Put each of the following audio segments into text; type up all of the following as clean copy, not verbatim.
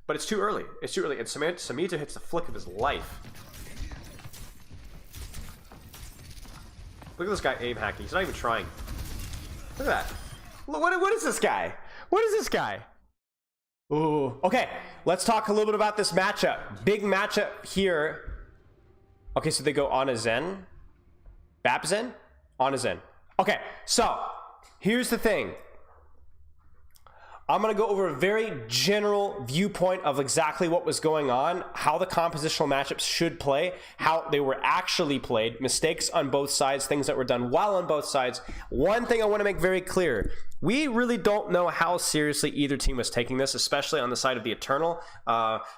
But it's too early. It's too early. And Samito hits the flick of his life. Look at this guy aim hacking. He's not even trying. Look at that. What is this guy? What is this guy? Ooh. Okay, let's talk a little bit about this matchup. Big matchup here. Okay, so they go on a Zen. Bap Zen? On a Zen. Okay, so here's the thing. I'm going to go over a very general viewpoint of exactly what was going on, how the compositional matchups should play, how they were actually played, mistakes on both sides, things that were done well on both sides. One thing I want to make very clear, we really don't know how seriously either team was taking this, especially on the side of the Eternal.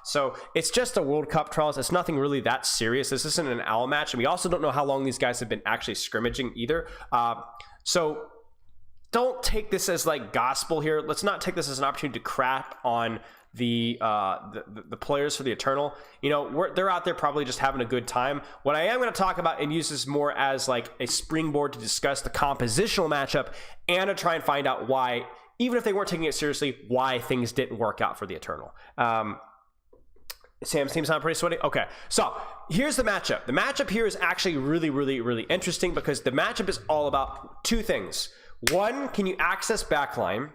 So it's just a World Cup trials. It's nothing really that serious. This isn't an owl match, and we also don't know how long these guys have been actually scrimmaging either. So don't take this as like gospel here. Let's not take this as an opportunity to crap on the players for the Eternal. You know, they're out there probably just having a good time. What I am going to talk about and use this more as like a springboard to discuss the compositional matchup and to try and find out why, even if they weren't taking it seriously, why things didn't work out for the Eternal. Sam's team sound pretty sweaty? Okay, so here's the matchup. The matchup here is actually really interesting because the matchup is all about two things. One, can you access backline?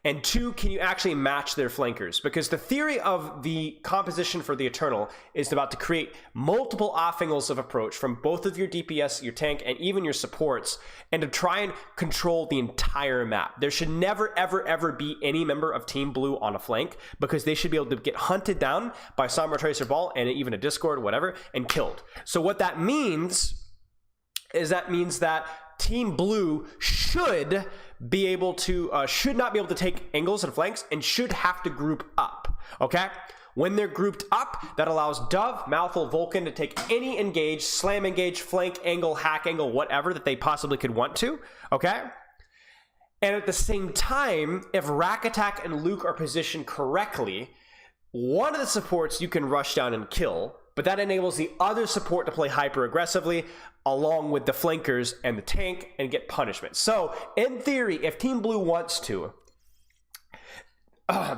And two, can you actually match their flankers? Because the theory of the composition for the Eternal is about to create multiple off angles of approach from both of your DPS, your tank, and even your supports, and to try and control the entire map. There should never, ever be any member of Team Blue on a flank because they should be able to get hunted down by Sombra, Tracer, Ball, and even a Discord, whatever, and killed. So what that means is that Team Blue should be able to should not be able to take angles and flanks and should have to group up. Okay, when they're grouped up, that allows Dove, Mouthful, Vulcan to take any engage, slam engage, flank angle, hack angle, whatever that they possibly could want to. Okay, and at the same time, if Rack Attack and Luke are positioned correctly, one of the supports you can rush down and kill, but that enables the other support to play hyper aggressively along with the flankers and the tank and get punishment. So in theory, if Team Blue wants to,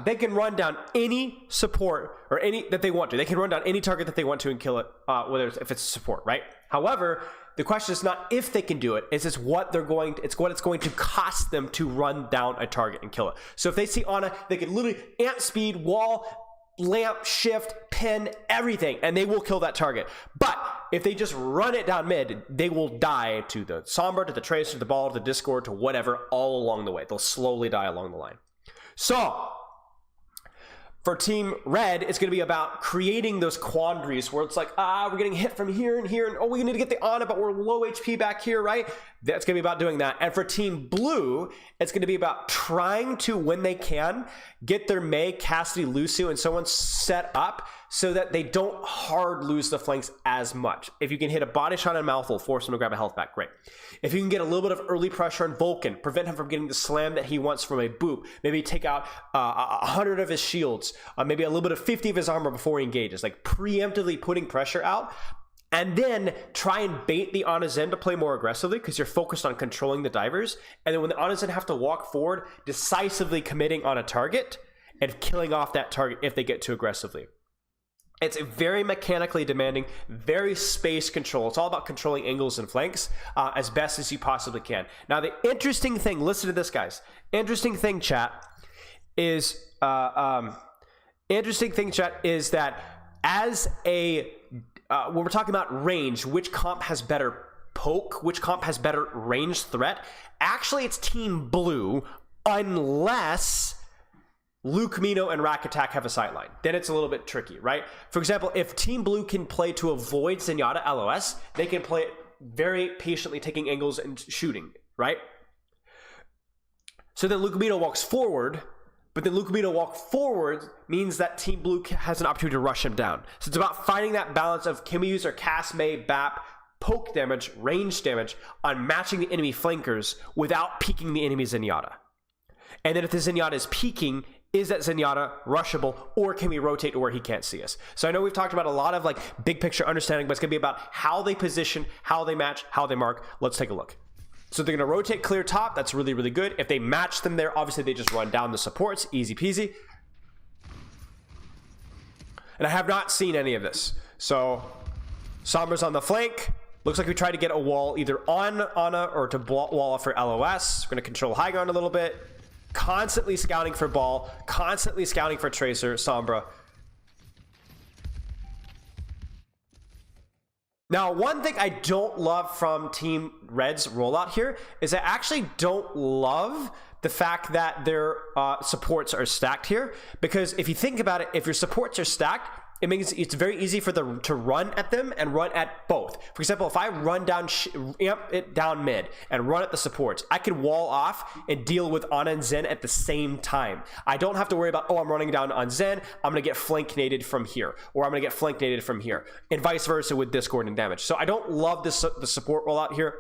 they can run down any support or any that they want to. They can run down any target that they want to and kill it, if it's support, right? However, the question is not if they can do it, it's what it's going to cost them to run down a target and kill it. So if they see Ana, they can literally ant speed, wall, lamp, shift, pin, everything, and they will kill that target. But if they just run it down mid, they will die to the Sombra, to the Tracer, to the Ball, to the Discord, to whatever, all along the way. They'll slowly die along the line. So for Team Red, it's going to be about creating those quandaries where it's like, we're getting hit from here and here, and we need to get the Ana, but we're low HP back here, right? That's going to be about doing that. And for Team Blue, it's going to be about trying to, when they can, get their Mei, Cassidy, Lucio, and so on set up so that they don't hard lose the flanks as much. If you can hit a body shot on Mouthful, force him to grab a health back, great. If you can get a little bit of early pressure on Vulcan, prevent him from getting the slam that he wants from a boop, maybe take out 100 of his shields, maybe a little bit of 50 of his armor before he engages, like preemptively putting pressure out, and then try and bait the Ana Zen to play more aggressively because you're focused on controlling the divers, and then when the Ana Zen have to walk forward, decisively committing on a target and killing off that target if they get too aggressively. It's very mechanically demanding, very space control. It's all about controlling angles and flanks as best as you possibly can. Now, the interesting thing, listen to this, guys. Interesting thing, chat, is that as a when we're talking about range, which comp has better poke, which comp has better range threat? Actually, it's Team Blue, unless Luke, Mino, and Rack Attack have a sightline. Then it's a little bit tricky, right? For example, if Team Blue can play to avoid Zenyatta LOS, they can play it very patiently, taking angles and shooting, right? So then Luke Mino walks forward, but then Luke Mino walk forward means that Team Blue has an opportunity to rush him down. So it's about finding that balance of, can we use our cast, Mei, BAP, poke damage, range damage on matching the enemy flankers without peeking the enemy Zenyatta? And then if the Zenyatta is peeking, is that Zenyatta rushable, or can we rotate to where he can't see us? So I know we've talked about a lot of like big picture understanding, but it's going to be about how they position, how they match, how they mark. Let's take a look. So they're going to rotate clear top. That's really good. If they match them there, obviously they just run down the supports. Easy peasy. And I have not seen any of this. So Sombra's on the flank. Looks like we tried to get a wall either on Ana or to wall off for LOS. We're going to control high ground a little bit. Constantly scouting for ball. Constantly scouting for Tracer, Sombra. Now, one thing I don't love from Team Red's rollout here is I actually don't love the fact that their supports are stacked here. Because if you think about it, if your supports are stacked, it means it's very easy for them to run at them and run at both. For example, if I run down down mid and run at the supports, I can wall off and deal with Ana and Zen at the same time. I don't have to worry about, oh, I'm running down on Zen, I'm going to get flank naded from here, or I'm going to get flank naded from here, and vice versa with Discord and damage. So I don't love the support rollout here.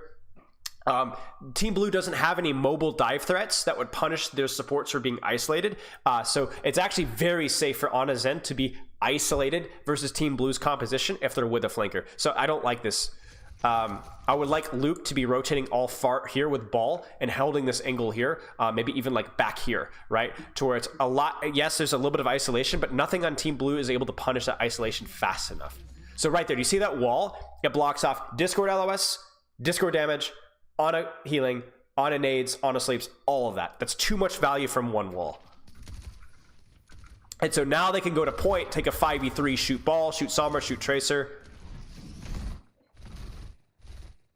Team Blue doesn't have any mobile dive threats that would punish their supports for being isolated. So it's actually very safe for Ana Zen to be isolated versus Team Blue's composition if they're with a flanker. So I don't like this. I would like Luke to be rotating all far here with ball and holding this angle here, maybe even like back here, right? To where it's a lot, yes, there's a little bit of isolation, but nothing on Team Blue is able to punish that isolation fast enough. So right there, do you see that wall? It blocks off Discord LOS, Discord damage, Ana healing, Ana nades, Ana sleeps, all of that. That's too much value from one wall. And so now they can go to point, take a 5v3, shoot ball, shoot Sombra, shoot Tracer.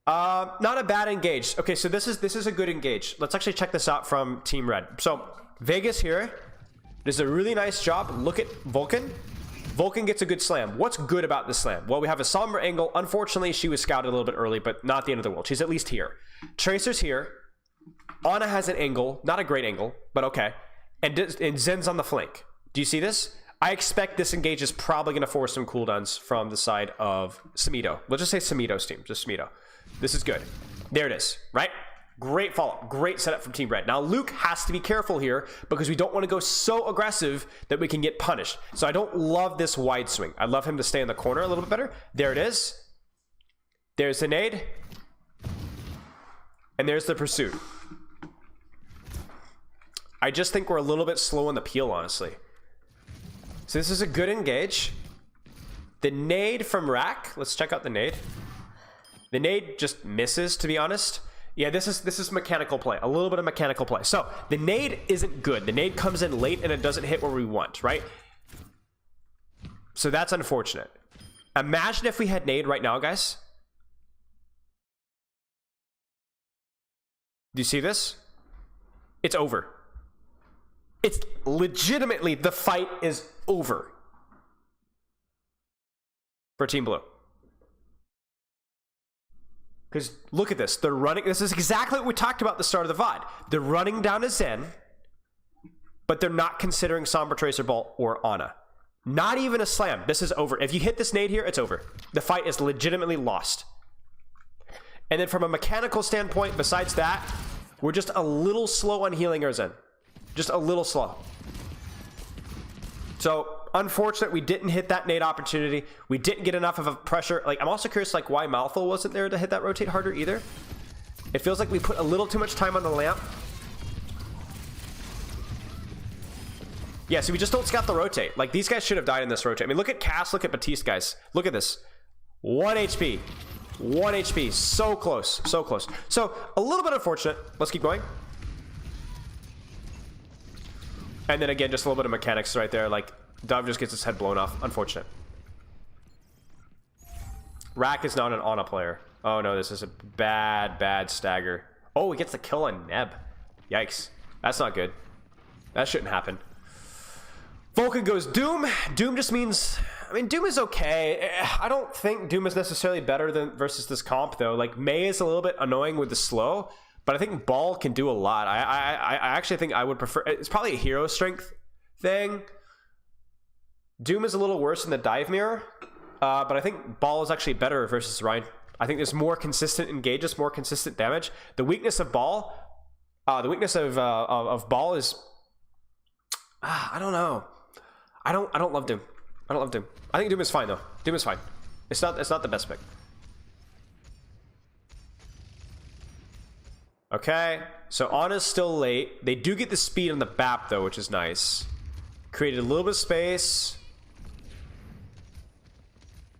Not a bad engage. Okay, so this is a good engage. Let's actually check this out from Team Red. So Vegas here does a really nice job. Look at Vulcan. Vulcan gets a good slam. What's good about this slam? Well, we have a Sombra angle. Unfortunately, she was scouted a little bit early, but not the end of the world. She's at least here. Tracer's here. Ana has an angle. Not a great angle, but okay. And Zen's on the flank. Do you see this? I expect this engage is probably going to force some cooldowns from the side of Samito. Let's just say Samito's team. Just Samito. This is good. There it is, right? Great follow-up. Great setup from Team Red. Now, Luke has to be careful here because we don't want to go so aggressive that we can get punished. So I don't love this wide swing. I'd love him to stay in the corner a little bit better. There it is. There's the nade. And there's the pursuit. I just think we're a little bit slow on the peel, honestly. So this is a good engage. The nade from Rack. Let's check out the nade. The nade just misses, to be honest. Yeah, this is mechanical play. A little bit of mechanical play. So the nade isn't good. The nade comes in late and it doesn't hit where we want, right? So that's unfortunate. Imagine if we had nade right now, guys. Do you see this? It's over. It's legitimately, the fight is over for Team Blue. Because look at this. They're running. This is exactly what we talked about at the start of the VOD. They're running down a Zen, but they're not considering Sombra, Tracer Ball, or Ana. Not even a slam. This is over. If you hit this nade here, it's over. The fight is legitimately lost. And then from a mechanical standpoint, besides that, we're just a little slow on healing our Zen. Just a little slow. So, unfortunate we didn't hit that nade opportunity. We didn't get enough of a pressure. Like, I'm also curious, like, why Malthul wasn't there to hit that rotate harder either. It feels like we put a little too much time on the lamp. Yeah, so we just don't scout the rotate. Like, these guys should have died in this rotate. I mean, look at Cass, look at Batiste, guys. Look at this. 1 HP. 1 HP. So close. So close. So, a little bit unfortunate. Let's keep going. And then again, just a little bit of mechanics right there. Like, Dove just gets his head blown off. Unfortunate. Rack is not an Ana player. Oh no, this is a bad stagger. Oh, he gets the kill on Neb. Yikes. That's not good. That shouldn't happen. Vulcan goes Doom. Doom just means... I mean, Doom is okay. I don't think Doom is necessarily better than versus this comp, though. Like, Mei is a little bit annoying with the slow. But I think Ball can do a lot. I actually think I would prefer... It's probably a hero strength thing. Doom is a little worse than the dive mirror. But I think Ball is actually better versus Rein. I think there's more consistent engages, more consistent damage. The weakness of Ball... the weakness of Ball is... I don't know. I don't love Doom. I don't love Doom. I think Doom is fine, though. Doom is fine. It's not the best pick. Okay, so Ana's still late. They do get the speed on the BAP, though, which is nice. Created a little bit of space.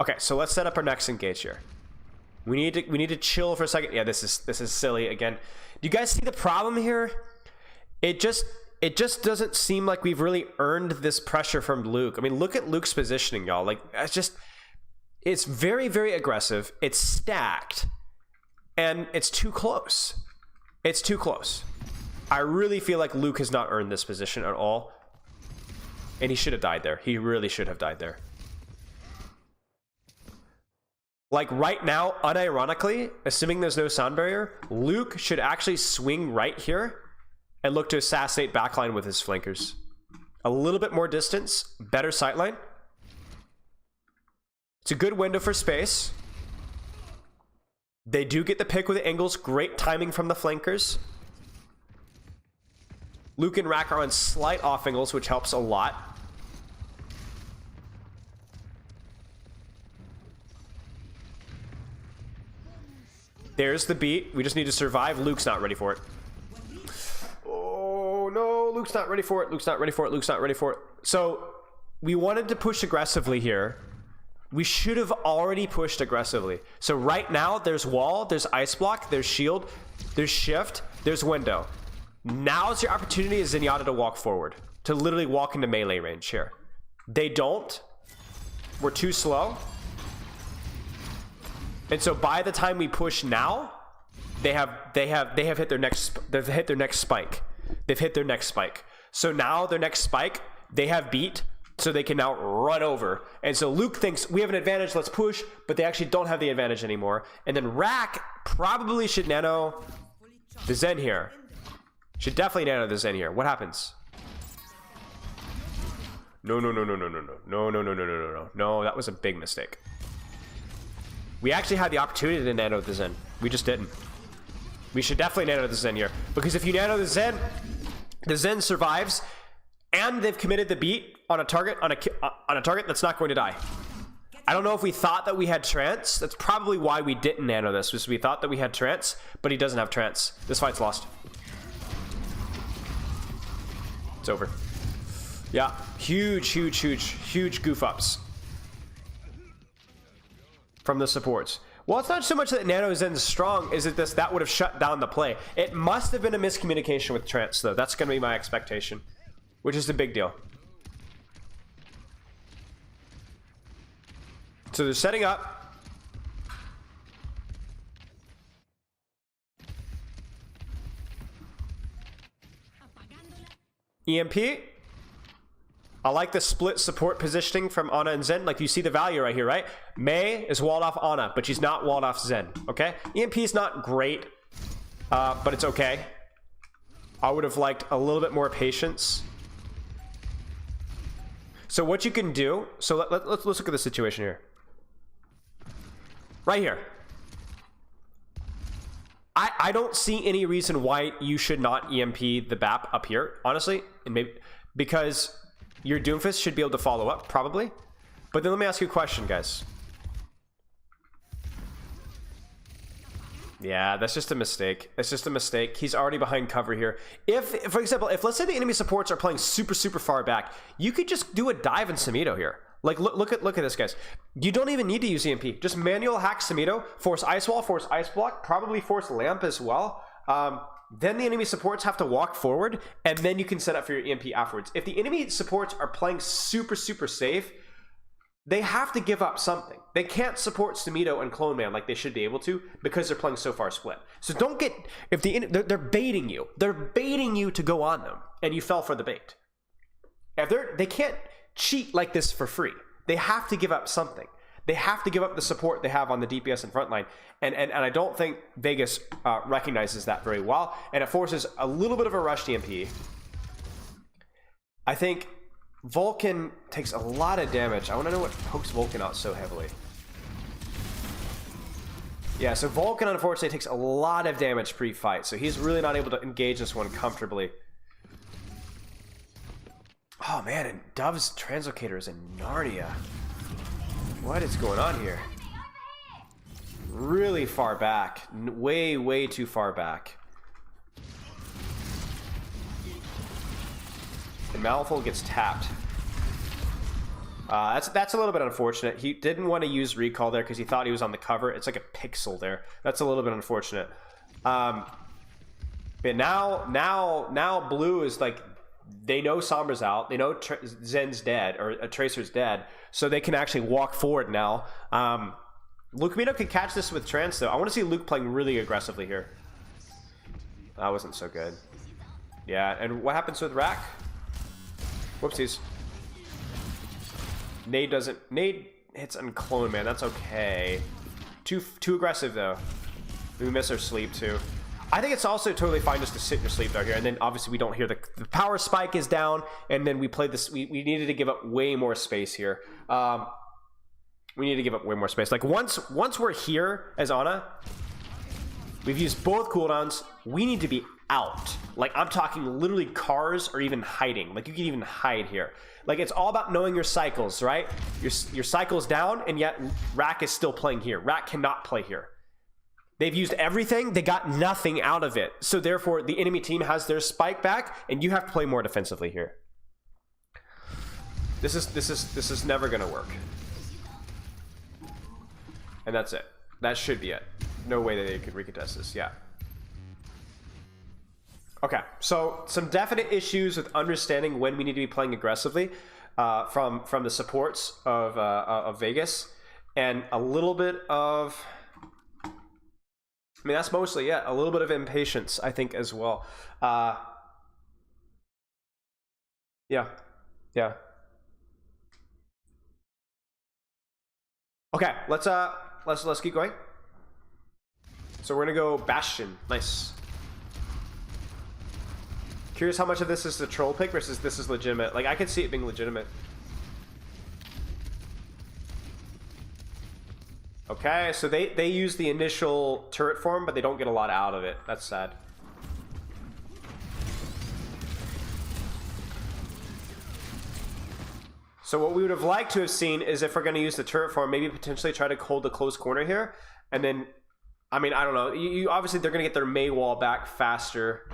Okay, so let's set up our next engage here. We need to chill for a second. Yeah, this is silly again. Do you guys see the problem here? It just doesn't seem like we've really earned this pressure from Luke. I mean, look at Luke's positioning, y'all. Like, it's very, very aggressive. It's stacked, and it's too close. It's too close. I really feel like Luke has not earned this position at all, and he should have died there. He really should have died there. Like right now, unironically, assuming there's no sound barrier, Luke should actually swing right here and look to assassinate backline with his flankers. A little bit more distance, better sightline. It's a good window for space. They do get the pick with the angles. Great timing from the flankers. Luke and Rack are on slight off angles, which helps a lot. There's the beat. We just need to survive. Luke's not ready for it. Oh, no. Luke's not ready for it. Luke's not ready for it. Luke's not ready for it. So, we wanted to push aggressively here. We should have already pushed aggressively. So, right now, there's wall, there's ice block, there's shield, there's shift, there's window. Now's your opportunity as Zenyatta to walk forward. To literally walk into melee range here. They don't. We're too slow. And so by the time we push now, they have hit their next spike. They've hit their next spike. So now their next spike, they have beat, so they can now run over. And so Luke thinks we have an advantage, let's push, but they actually don't have the advantage anymore. And then Rack probably should nano the Zen here. Should definitely nano the Zen here. What happens? No, that was a big mistake. We actually had the opportunity to nano the Zen. We just didn't. We should definitely nano the Zen here. Because if you nano the Zen survives, and they've committed the beat on a target that's not going to die. I don't know if we thought that we had trance. That's probably why we didn't nano this, was we thought that we had trance, but he doesn't have trance. This fight's lost. It's over. Yeah, huge goof ups from the supports. Well, it's not so much that Nano Zen's strong, is it that would have shut down the play. It must have been a miscommunication with Trance, though. That's going to be my expectation, which is a big deal. So they're setting up. EMP. I like the split support positioning from Ana and Zen. Like, you see the value right here, right? Mei is walled off Ana, but she's not walled off Zen, okay? EMP is not great, but it's okay. I would have liked a little bit more patience. So what you can do, so let's look at the situation here. Right here. I don't see any reason why you should not EMP the BAP up here, honestly, and maybe because your Doomfist should be able to follow up, probably. But then let me ask you a question, guys. Yeah, that's just a mistake. It's just a mistake. He's already behind cover here. If, for example, if let's say the enemy supports are playing super far back, you could just do a dive in Samito here. Like, look at this, guys. You don't even need to use EMP. Just manual hack Samito, force Ice Wall, force Ice Block, probably force Lamp as well. Then the enemy supports have to walk forward, and then you can set up for your EMP afterwards. If the enemy supports are playing super safe, they have to give up something. They can't support Samito and Cloneman like they should be able to because they're playing so far split. So don't get, if they're baiting you. They're baiting you to go on them, and you fell for the bait. If they can't cheat like this for free. They have to give up something. They have to give up the support they have on the DPS and frontline. And I don't think Vegas recognizes that very well. And it forces a little bit of a rush EMP. I think Vulcan takes a lot of damage. I want to know what pokes Vulcan out so heavily. Yeah, so Vulcan unfortunately takes a lot of damage pre-fight. So he's really not able to engage this one comfortably. Oh man, and Dove's Translocator is in Narnia. What is going on here? Really far back. Way too far back. And Malfoy gets tapped. That's a little bit unfortunate. He didn't want to use recall there because he thought he was on the cover. It's like a pixel there. That's a little bit unfortunate. But now blue is like, they know Sombra's out. They know Zen's dead, or Tracer's dead, so they can actually walk forward now. Luke Mino can catch this with Trance though. I want to see Luke playing really aggressively here. That wasn't so good. Yeah, and what happens with Rack? Whoopsies. Nade hits on Cloneman. That's okay. Too aggressive though. We miss our sleep too. I think it's also totally fine just to sit in your sleep though here, and then obviously we don't hear the power spike is down, and then we played this. We needed to give up way more space here. We need to give up way more space. Like once we're here as Ana, we've used both cooldowns. We need to be out. Like I'm talking literally cars or even hiding. Like you can even hide here. Like it's all about knowing your cycles, right? Your cycle's down, and yet Rack is still playing here. Rack cannot play here. They've used everything. They got nothing out of it. So therefore, the enemy team has their spike back, and you have to play more defensively here. This is never gonna work. And that's it. That should be it. No way that they could recontest this. Yeah. Okay, so some definite issues with understanding when we need to be playing aggressively from the supports of Vegas, and a little bit of, I mean, that's mostly, yeah, a little bit of impatience, I think, as well. Yeah. Okay, let's keep going. So we're gonna go Bastion. Nice. Curious how much of this is the troll pick versus this is legitimate. Like I could see it being legitimate. Okay, so they use the initial turret form, but they don't get a lot out of it. That's sad. So what we would have liked to have seen is, if we're going to use the turret form, maybe potentially try to hold the close corner here, and then, I mean, I don't know. You obviously they're going to get their Mei wall back faster.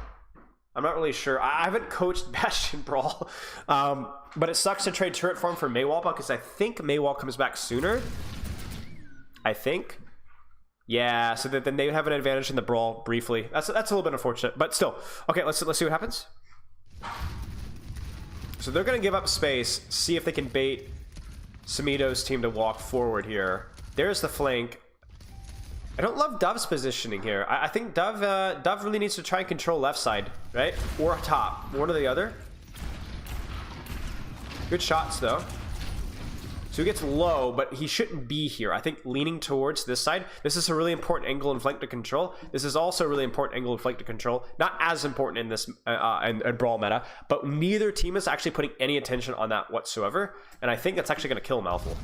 I'm not really sure. I haven't coached Bastion Brawl, but it sucks to trade turret form for Mei wall because I think Mei wall comes back sooner. I think. Yeah, so that then they have an advantage in the brawl briefly. That's a little bit unfortunate, but still. Okay, let's see what happens. So they're going to give up space, see if they can bait Samito's team to walk forward here. There's the flank. I don't love Dove's positioning here. I think Dove really needs to try and control left side, right? Or top, one or the other. Good shots though. So he gets low, but he shouldn't be here. I think leaning towards this side. This is a really important angle and flank to control. This is also a really important angle and flank to control. Not as important in this and brawl meta, but neither team is actually putting any attention on that whatsoever. And I think that's actually going to kill Malthul.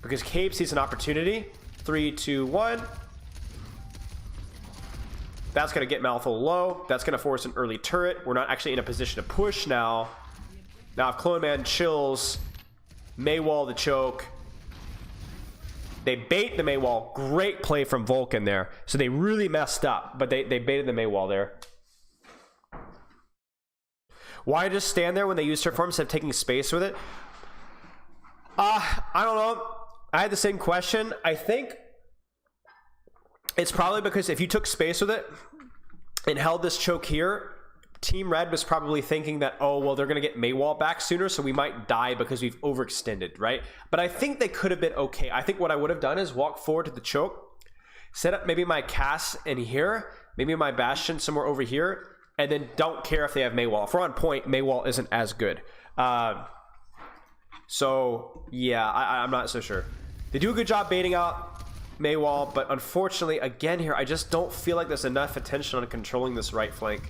Because Cabe sees an opportunity. 3, 2, 1. That's going to get Malthul low. That's going to force an early turret. We're not actually in a position to push now. Now if Cloneman chills, Mei wall the choke. They bait the Mei wall. Great play from Vulcan there. So they really messed up, but they baited the Mei wall there. Why just stand there when they use turret form instead of taking space with it? I don't know. I had the same question. I think it's probably because if you took space with it and held this choke here, Team Red was probably thinking that, oh, well, they're going to get Mei wall back sooner, so we might die because we've overextended, right? But I think they could have been okay. I think what I would have done is walk forward to the choke, set up maybe my Cass in here, maybe my Bastion somewhere over here, and then don't care if they have Mei wall. If we're on point, Mei wall isn't as good. So, yeah, I'm not so sure. They do a good job baiting out Mei wall, but unfortunately, again here, I just don't feel like there's enough attention on controlling this right flank.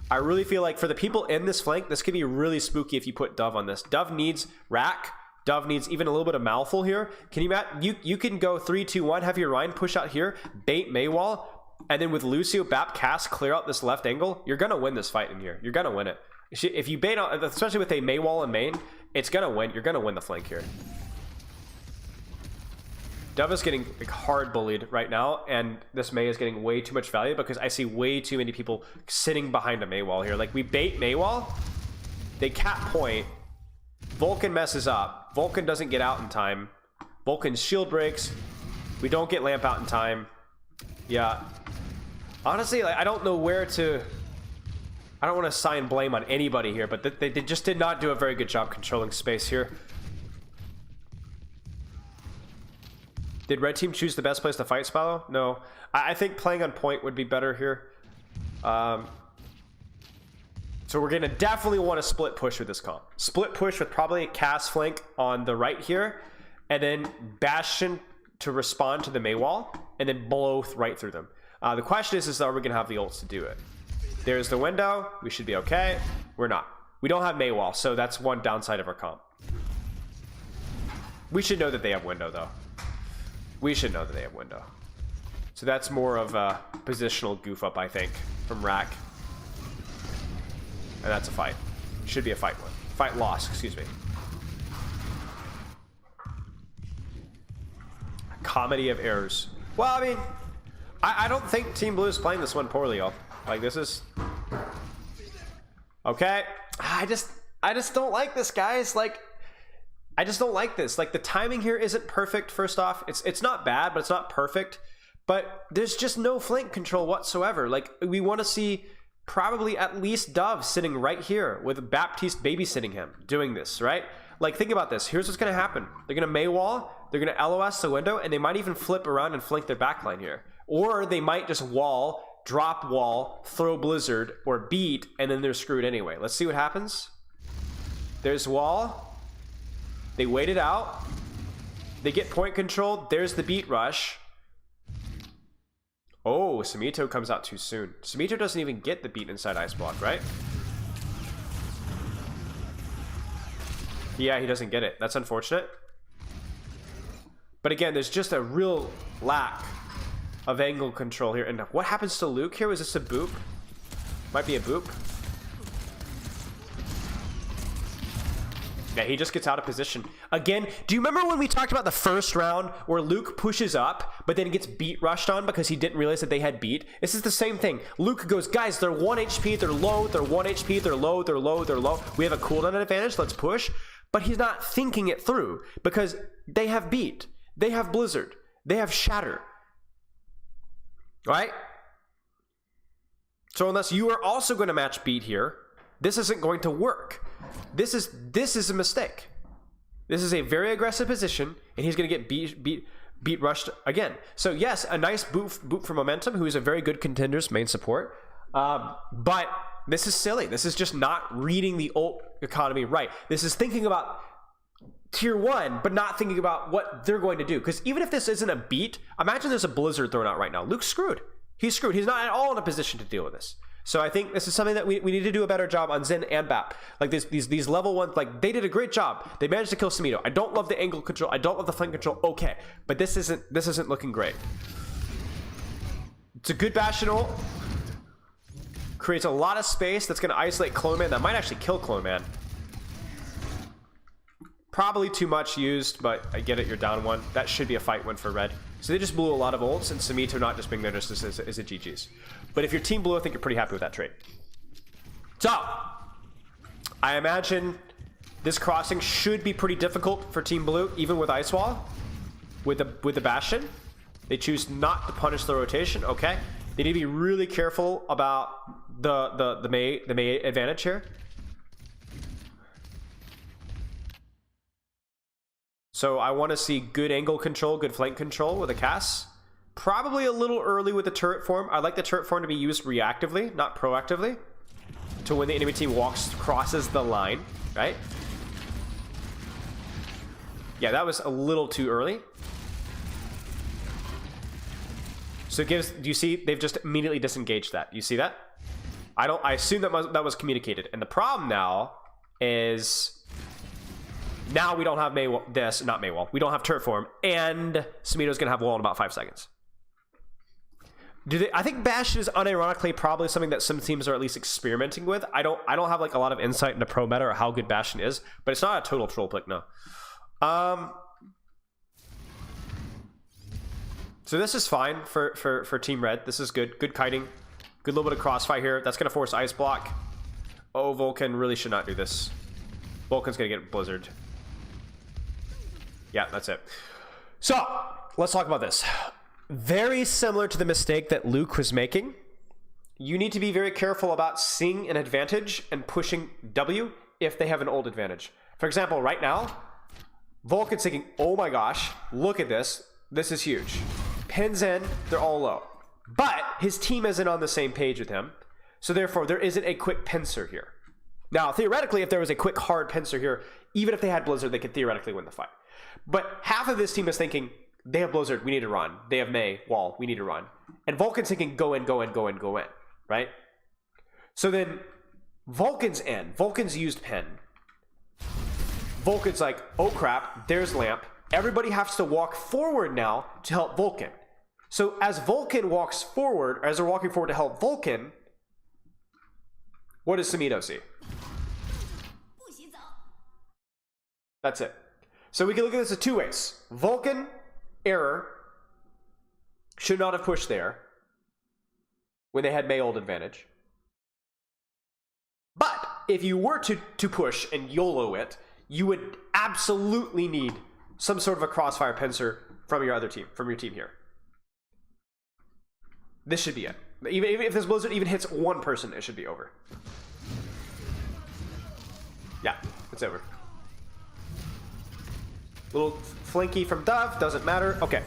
I really feel like for the people in this flank, this could be really spooky if you put Dove on this. Dove needs Rack. Dove needs even a little bit of Malthul here. Can you, Matt? You can go 3, 2, 1, have your Rein push out here, bait Mei wall, and then with Lucio, Bap, Cass, clear out this left angle. You're going to win this fight in here. You're going to win it. If you bait out, especially with a Mei wall and main, it's going to win. You're going to win the flank here. Dove is getting like hard bullied right now, and this Mei is getting way too much value because I see way too many people sitting behind a Mei wall here. Like we bait Mei wall, they cap point, Vulcan messes up. Vulcan doesn't get out in time. Vulcan's shield breaks. We don't get lamp out in time. Yeah. Honestly, like, I don't know where to... I don't want to assign blame on anybody here, but they just did not do a very good job controlling space here. Did red team choose the best place to fight Spilo? No. I think playing on point would be better here. So we're going to definitely want to split push with this comp. Split push with probably a cast flank on the right here, and then Bastion to respond to the Mei wall, and then blow right through them. The question is are we going to have the ults to do it? There's the window. We should be okay. We're not. We don't have Mei wall, so that's one downside of our comp. We should know that they have window, though. We should know that they have window. So that's more of a positional goof up, I think, from Rack. And that's a fight. Should be a fight win. Fight loss, excuse me. Comedy of errors. Well, I mean, I don't think Team Blue is playing this one poorly, y'all. Like, this is... Okay. I just don't like this, guys. Like, I just don't like this. Like, the timing here isn't perfect, first off. It's not bad, but it's not perfect. But there's just no flank control whatsoever. Like, we want to see probably at least Dove sitting right here with Baptiste babysitting him, doing this, right? Like, think about this. Here's what's going to happen. They're going to Mei wall, they're going to LOS the window, and they might even flip around and flank their backline here. Or they might just wall, drop wall, throw Blizzard, or beat, and then they're screwed anyway. Let's see what happens. There's wall. They wait it out. They get point control. There's the beat rush. Oh, Samito comes out too soon. Samito doesn't even get the beat inside ice block, right? Yeah, he doesn't get it. That's unfortunate. But again, there's just a real lack of angle control here. And what happens to Luke here? Was this a boop? Might be a boop. Yeah, he just gets out of position. Again, do you remember when we talked about the first round where Luke pushes up, but then gets beat rushed on because he didn't realize that they had beat? This is the same thing. Luke goes, guys, they're 1 HP, they're low, they're 1 HP, they're low, they're low, they're low. We have a cooldown advantage, let's push. But he's not thinking it through because they have beat. They have Blizzard. They have Shatter. Right? So unless you are also going to match beat here, this isn't going to work. This is a mistake. This is a very aggressive position, and he's going to get beat rushed again. So yes, a nice boot for Momentum, who is a very good Contenders main support. But this is silly. This is just not reading the ult economy right. This is thinking about tier 1, but not thinking about what they're going to do. Because even if this isn't a beat, imagine there's a Blizzard thrown out right now. Luke's screwed. He's screwed. He's not at all in a position to deal with this. So I think this is something that we need to do a better job on Zen and Bap. Like these level 1, like they did a great job. They managed to kill Samito. I don't love the angle control. I don't love the flank control. Okay, but this isn't looking great. It's a good Bastion ult. Creates a lot of space that's going to isolate Cloneman. That might actually kill Cloneman. Probably too much used, but I get it. You're down 1. That should be a fight win for Red. So they just blew a lot of ults, and Samito not just being there just as a GG's. But if you're Team Blue, I think you're pretty happy with that trade. So, I imagine this crossing should be pretty difficult for Team Blue, even with Ice Wall, with the Bastion. They choose not to punish the rotation. Okay, they need to be really careful about the Mei advantage here. So I want to see good angle control, good flank control with a Cass. Probably a little early with the turret form. I like the turret form to be used reactively, not proactively. To when the enemy team crosses the line, right? Yeah, that was a little too early. So it gives, do you see, they've just immediately disengaged that. You see that? I assume that was communicated. And the problem now is, now we don't have not Maywall. We don't have turret form, and Samito's gonna have wall in about 5 seconds. I think Bastion is unironically probably something that some teams are at least experimenting with. I don't have like a lot of insight into pro meta or how good Bastion is, but it's not a total troll pick, no. So this is fine for Team Red. This is good. Good kiting. Good little bit of crossfire here. That's gonna force ice block. Oh, Vulcan really should not do this. Vulcan's gonna get Blizzard. Yeah, that's it. So, let's talk about this. Very similar to the mistake that Luke was making. You need to be very careful about seeing an advantage and pushing W if they have an old advantage. For example, right now, Vulcan's thinking, oh my gosh, look at this. This is huge. Pins in, they're all low. But his team isn't on the same page with him. So therefore, there isn't a quick pincer here. Now, theoretically, if there was a quick hard pincer here, even if they had Blizzard, they could theoretically win the fight. But half of this team is thinking, they have Blizzard, we need to run. They have Mei, wall, we need to run. And Vulcan's thinking, go in, go in, go in, go in, right? So then Vulcan's in. Vulcan's used Pen. Vulcan's like, oh crap, there's Lamp. Everybody has to walk forward now to help Vulcan. So as Vulcan walks forward, or as they're walking forward to help Vulcan, what does Samito see? That's it. So we can look at this as two ways. Vulcan, error, should not have pushed there when they had Mei old advantage. But if you were to push and YOLO it, you would absolutely need some sort of a crossfire pincer from your other team, from your team here. This should be it. Even if this Blizzard even hits one person, it should be over. Yeah, it's over. Little flanky from Dove, doesn't matter. Okay.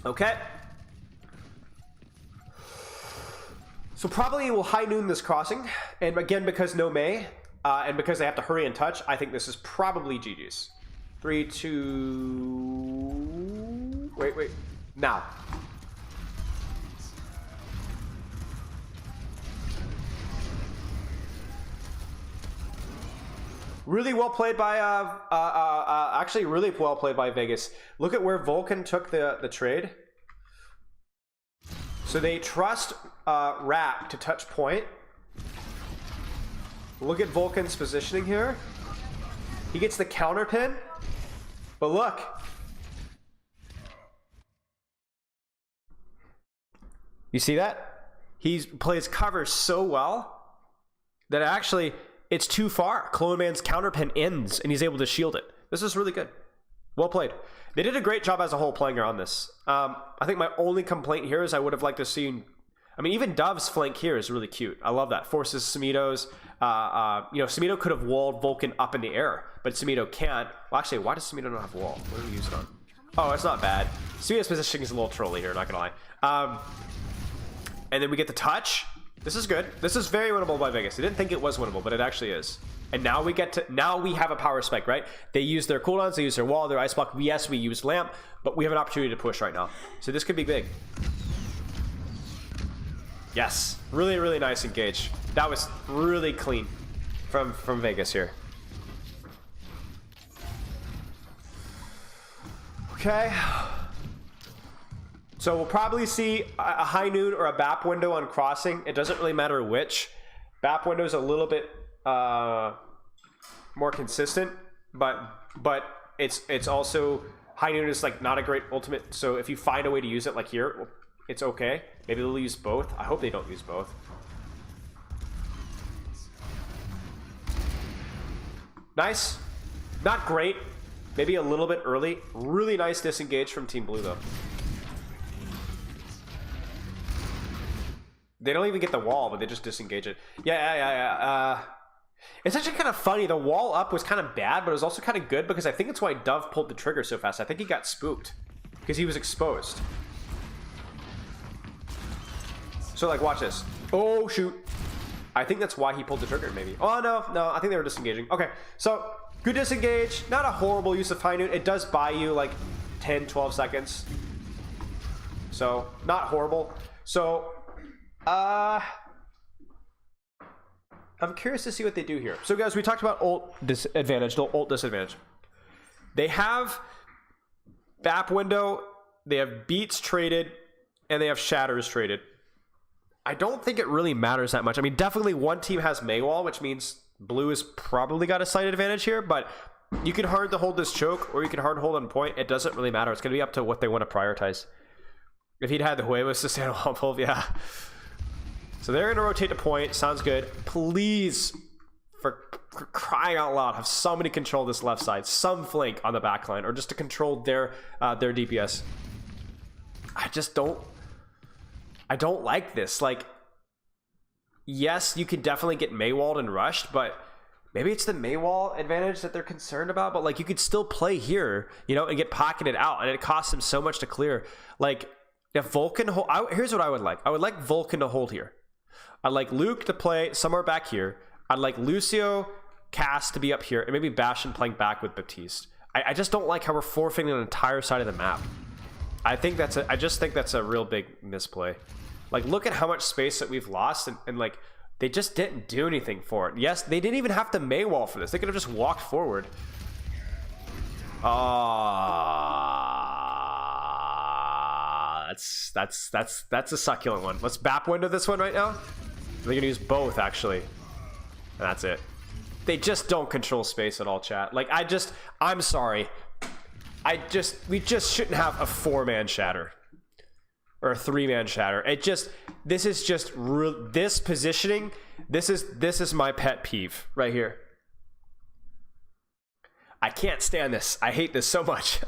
Okay. So probably we'll high noon this crossing. And again, because no Mei, and because they have to hurry and touch, I think this is probably GG's. 3, 2... Wait. Now. Really well played by, actually really well played by Vegas. Look at where Vulcan took the trade. So they trust Rat to touch point. Look at Vulcan's positioning here. He gets the counter pin. But look. You see that? He plays cover so well that actually it's too far. Cloneman's counter pin ends and he's able to shield it. This is really good. Well played. They did a great job as a whole playing around this. I think my only complaint here is I would have liked to see... I mean, even Dove's flank here is really cute. I love that. Forces Samito's... you know, Samito could have walled Vulcan up in the air, but Samito can't. Well, actually, why does Samito not have wall? What do we use it on? Oh, it's not bad. Samito's positioning is a little trolly here, not gonna lie. And then we get the touch. This is good. This is very winnable by Vegas. I didn't think it was winnable, but it actually is. And now we get to... Now we have a power spike, right? They use their cooldowns, they use their wall, their ice block. Yes, we use Lamp, but we have an opportunity to push right now. So this could be big. Yes. Really, really nice engage. That was really clean from Vegas here. Okay. So we'll probably see a high noon or a BAP window on crossing. It doesn't really matter which. BAP window is a little bit more consistent, but it's also high noon is like not a great ultimate. So if you find a way to use it like here, it's okay. Maybe they'll use both. I hope they don't use both. Nice. Not great. Maybe a little bit early. Really nice disengage from Team Blue though. They don't even get the wall, but they just disengage it. Yeah. It's actually kind of funny. The wall up was kind of bad, but it was also kind of good because I think it's why Dove pulled the trigger so fast. I think he got spooked because he was exposed. So, like, watch this. Oh, shoot. I think that's why he pulled the trigger, maybe. Oh, no. I think they were disengaging. Okay, so good disengage. Not a horrible use of high noon. It does buy you, like, 10, 12 seconds. So, not horrible. So, I'm curious to see what they do here. So, guys, we talked about ult disadvantage, ult disadvantage. They have BAP window, they have beats traded, and they have shatters traded. I don't think it really matters that much. I mean, definitely one team has Maywall, which means Blue has probably got a slight advantage here, but you can hard to hold this choke, or you can hard hold on point. It doesn't really matter. It's going to be up to what they want to prioritize. If he'd had the Huevos to stand on, yeah. So they're going to rotate to point. Sounds good. Please, for crying out loud, have somebody control this left side, some flank on the back line, or just to control their DPS. I don't like this. Like, yes, you can definitely get Maywalled and rushed, but maybe it's the Maywall advantage that they're concerned about. But like, you could still play here, you know, and get pocketed out, and it costs him so much to clear. Like, if Vulcan here's what I would like. I would like Vulcan to hold here. I'd like Luke to play somewhere back here. I'd like Lucio, Cass to be up here, and maybe Bastion playing back with Baptiste. I just don't like how we're forfeiting an entire side of the map. I just think that's a real big misplay. Like, look at how much space that we've lost, and like, they just didn't do anything for it. Yes, they didn't even have to Maywall for this. They could have just walked forward. That's a succulent one. Let's BAP window this one right now. They're gonna use both, actually. And that's it. They just don't control space at all, chat. Like, I'm sorry. We just shouldn't have a 4-man shatter. Or a 3-man shatter. This is just this positioning. This is my pet peeve right here. I can't stand this. I hate this so much.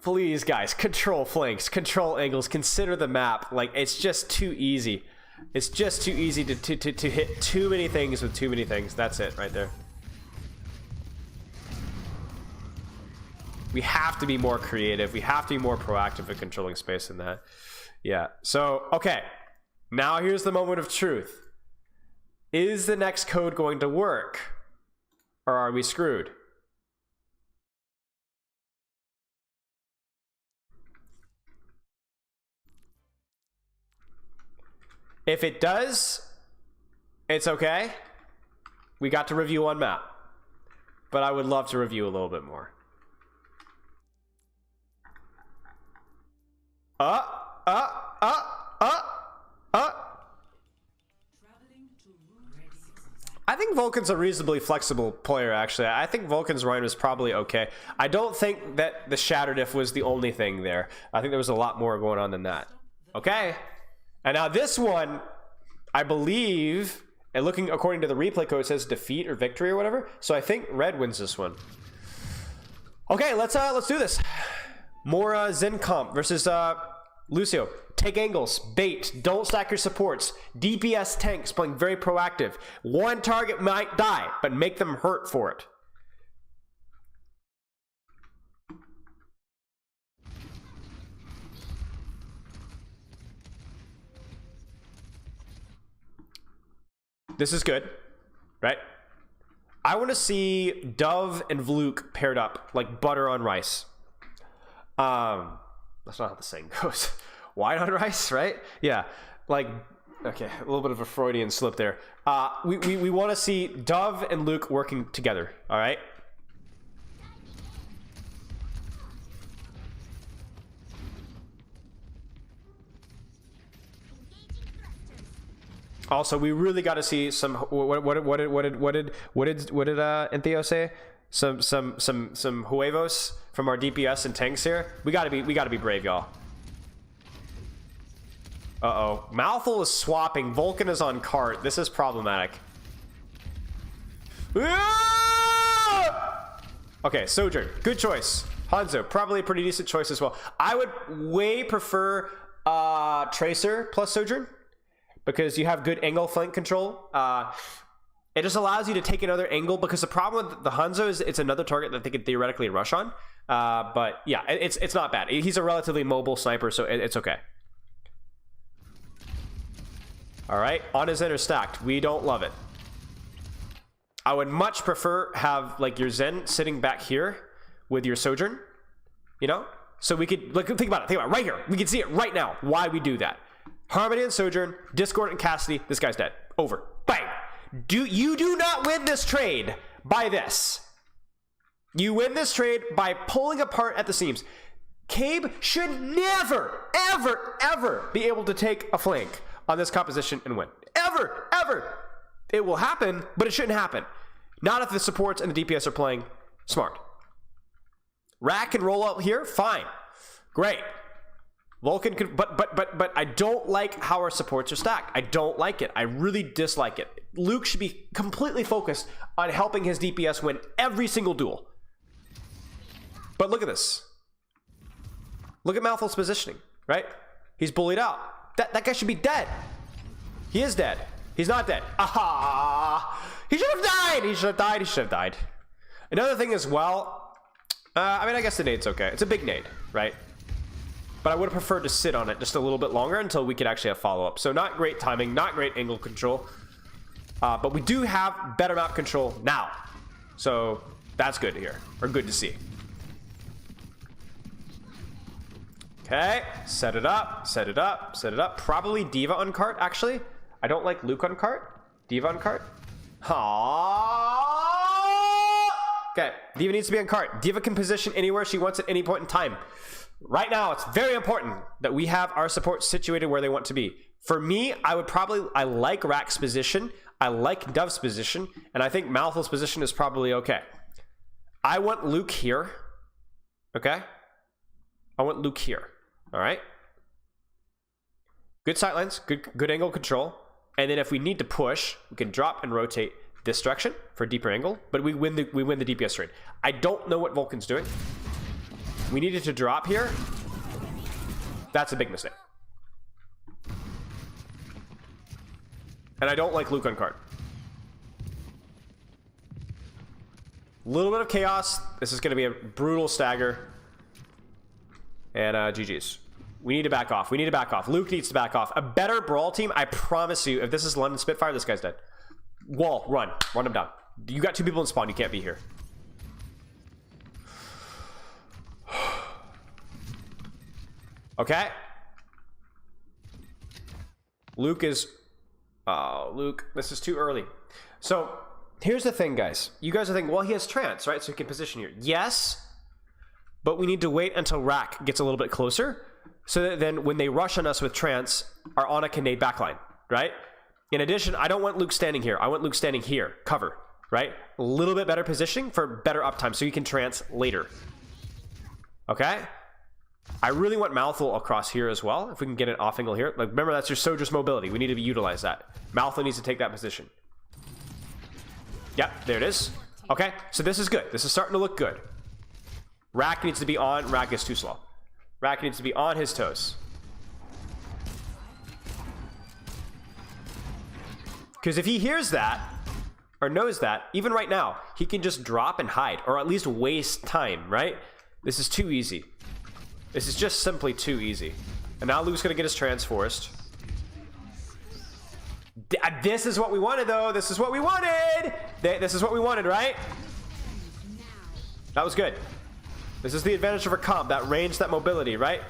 Please, guys, control flanks, control angles, consider the map. Like, it's just too easy. It's just too easy to hit too many things with too many things. That's it right there. We have to be more creative. We have to be more proactive in controlling space than that. Yeah. So, okay. Now here's the moment of truth. Is the next code going to work? Or are we screwed? If it does, it's okay. We got to review one map. But I would love to review a little bit more. I think Vulcan's a reasonably flexible player, actually. I think Vulcan's Rein was probably okay. I don't think that the Shatter Diff was the only thing there. I think there was a lot more going on than that. Okay. And now this one, I believe, and looking according to the replay code, it says defeat or victory or whatever. So I think Red wins this one. Okay, let's do this. More Zen comp versus Lucio. Take angles, bait, don't stack your supports. DPS tanks playing very proactive. One target might die, but make them hurt for it. This is good, right? I want to see Dove and Vluke paired up like butter on rice. That's not how the saying goes. Wine on rice, right? Yeah, like, okay, a little bit of a Freudian slip there. We want to see Dove and Luke working together, all right? Also, we really got to see some. What did Entheo say? Some huevos from our DPS and tanks here. We gotta be brave, y'all. Uh-oh. Malthul is swapping. Vulcan is on cart. This is problematic. Okay, Sojourn. Good choice. Hanzo, probably a pretty decent choice as well. I would way prefer Tracer plus Sojourn, because you have good angle flank control. It just allows you to take another angle, because the problem with the Hanzo is it's another target that they could theoretically rush on. But yeah, it's not bad. He's a relatively mobile sniper, so it's okay. All right, on his inner stacked. We don't love it. I would much prefer have like your Zen sitting back here with your Sojourn, you know? So we could, like, think about it right here. We can see it right now, why we do that. Harmony and Sojourn, Discord and Cassidy, this guy's dead. Over. Bang! You do not win this trade by this. You win this trade by pulling apart at the seams. Cabe should never, ever, ever be able to take a flank on this composition and win. Ever, ever. It will happen, but it shouldn't happen. Not if the supports and the DPS are playing smart. Rack can roll out here, fine. Great. Vulcan could, but I don't like how our supports are stacked. I don't like it. I really dislike it. Luke should be completely focused on helping his DPS win every single duel. But look at this. Look at Malthul's positioning, right? He's bullied out. That guy should be dead. He is dead. He's not dead. Aha! He should have died. He should have died. He should have died. Another thing as well. I mean, I guess the nade's okay. It's a big nade, right? But I would have preferred to sit on it just a little bit longer until we could actually have follow-up. So not great timing, not great angle control. But we do have better map control now. So that's good to hear, or good to see. Okay, set it up, set it up, set it up. Probably D.Va on cart, actually. I don't like Luke on cart. D.Va on cart. Okay, D.Va needs to be on cart. D.Va can position anywhere she wants at any point in time. Right now, it's very important that we have our support situated where they want to be. For me, I like Rack's position. I like Dove's position. And I think Malthul's position is probably okay. I want Luke here. Okay? I want Luke here. All right? Good sightlines, good angle control. And then if we need to push, we can drop and rotate this direction for a deeper angle. But we win the DPS trade. I don't know what Vulcan's doing. We needed to drop here. That's a big mistake. And I don't like Luke on cart. A little bit of chaos. This is going to be a brutal stagger. And GG's. We need to back off. We need to back off. Luke needs to back off. A better brawl team, I promise you, if this is London Spitfire, this guy's dead. Wall, run. Run him down. You got two people in spawn. You can't be here. Okay. Luke is... Oh, Luke, this is too early. So, here's the thing, guys. You guys are thinking, well, he has trance, right? So he can position here. Yes, but we need to wait until Rack gets a little bit closer, so that then when they rush on us with trance, our Ana can nade backline, right? In addition, I don't want Luke standing here. I want Luke standing here, cover, right? A little bit better positioning for better uptime, so you can trance later. Okay? I really want Malthul across here as well, if we can get an off angle here. Like, remember, that's your Soldier's mobility. We need to utilize that. Malthul needs to take that position. Yep, there it is. Okay, so this is good. This is starting to look good. Rack needs to be on. Rack is too slow. Rack needs to be on his toes. Because if he hears that, or knows that, even right now, he can just drop and hide, or at least waste time, right? This is too easy. This is just simply too easy. And now Luke's going to get his trance forced. This is what we wanted, though. This is what we wanted. This is what we wanted, right? That was good. This is the advantage of our comp. That range, that mobility, right?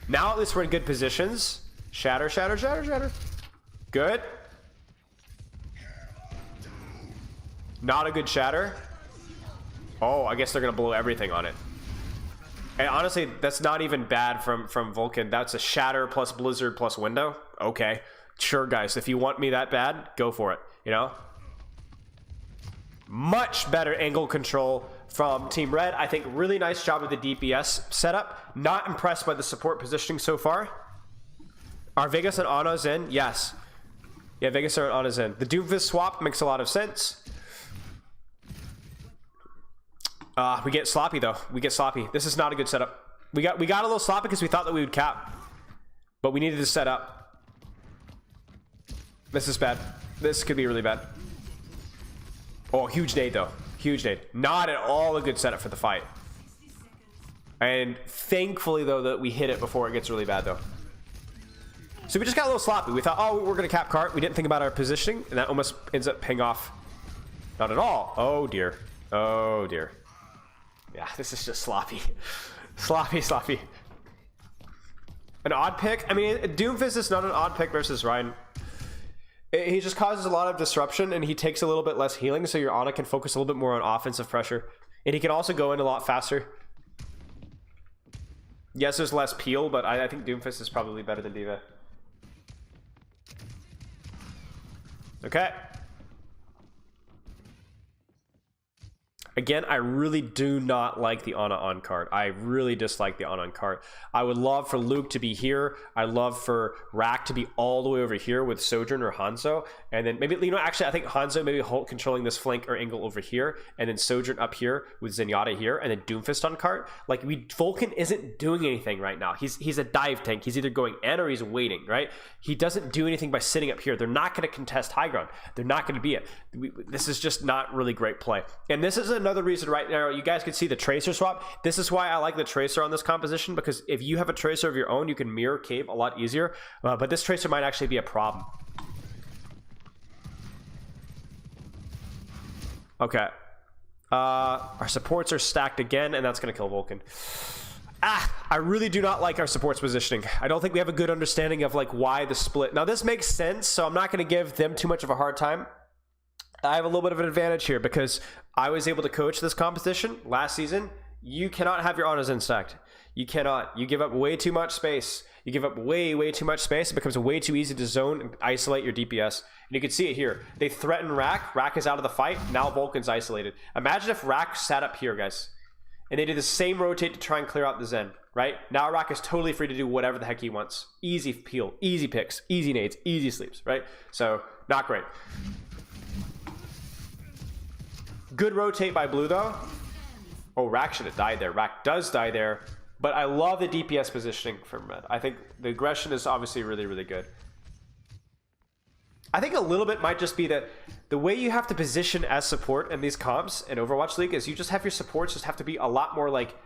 Now at least we're in good positions. Shatter, shatter, shatter, shatter. Good. Not a good shatter. Oh, I guess they're going to blow everything on it. And honestly, that's not even bad from Vulcan. That's a shatter plus blizzard plus window. Okay. Sure, guys. If you want me that bad, go for it. You know? Much better angle control from Team Red. I think really nice job of the DPS setup. Not impressed by the support positioning so far. Are Vegas and Ana's in? Yes. Yeah, Vegas and Ana's in. The Doomfist swap makes a lot of sense. We get sloppy though. We get sloppy. This is not a good setup. We got a little sloppy because we thought that we would cap, but we needed to set up. This is bad. This could be really bad. Oh, huge nade though. Huge nade. Not at all a good setup for the fight. And thankfully though that we hit it before it gets really bad though. So we just got a little sloppy. We thought, oh, we're gonna cap cart. We didn't think about our positioning, and that almost ends up paying off. Not at all. Oh dear. Oh dear. Yeah, this is just sloppy. Sloppy, sloppy. An odd pick? I mean, Doomfist is not an odd pick versus Rein. He just causes a lot of disruption, and he takes a little bit less healing, so your Ana can focus a little bit more on offensive pressure. And he can also go in a lot faster. Yes, there's less peel, but I think Doomfist is probably better than D.Va. Okay. Again, I really do not like the Ana on card. I really dislike the Ana on card. I would love for Luke to be here. I'd love for Rack to be all the way over here with Sojourn or Hanzo. And then maybe, you know, actually, I think Hanzo maybe controlling this flank or angle over here. And then Sojourn up here with Zenyatta here. And then Doomfist on card. Like, Vulcan isn't doing anything right now. He's a dive tank. He's either going in or he's waiting, right? He doesn't do anything by sitting up here. They're not going to contest high ground. They're not going to be it. This is just not really great play. And this is another reason right now, you guys can see the Tracer swap. This is why I like the Tracer on this composition, because if you have a Tracer of your own, you can mirror Cave a lot easier. But this Tracer might actually be a problem. Okay. Our supports are stacked again, and that's going to kill Vulcan. I really do not like our supports positioning. I don't think we have a good understanding of like why the split. Now this makes sense, so I'm not going to give them too much of a hard time. I have a little bit of an advantage here because I was able to coach this composition last season. You cannot have your Anas in stacked. You cannot. You give up way too much space. You give up way too much space. It becomes way too easy to zone and isolate your DPS. And you can see it here. They threaten Rack. Rack is out of the fight. Now Vulcan's isolated. Imagine if Rack sat up here, guys. And they did the same rotate to try and clear out the Zen, right? Now Rack is totally free to do whatever the heck he wants. Easy peel, easy picks, easy nades, easy sleeps, right? So, not great. Good rotate by Blue, though. Oh, Rack should have died there. Rack does die there. But I love the DPS positioning from Red. I think the aggression is obviously really good. I think a little bit might just be that the way you have to position as support in these comps in Overwatch League is you just have your supports just have to be a lot more like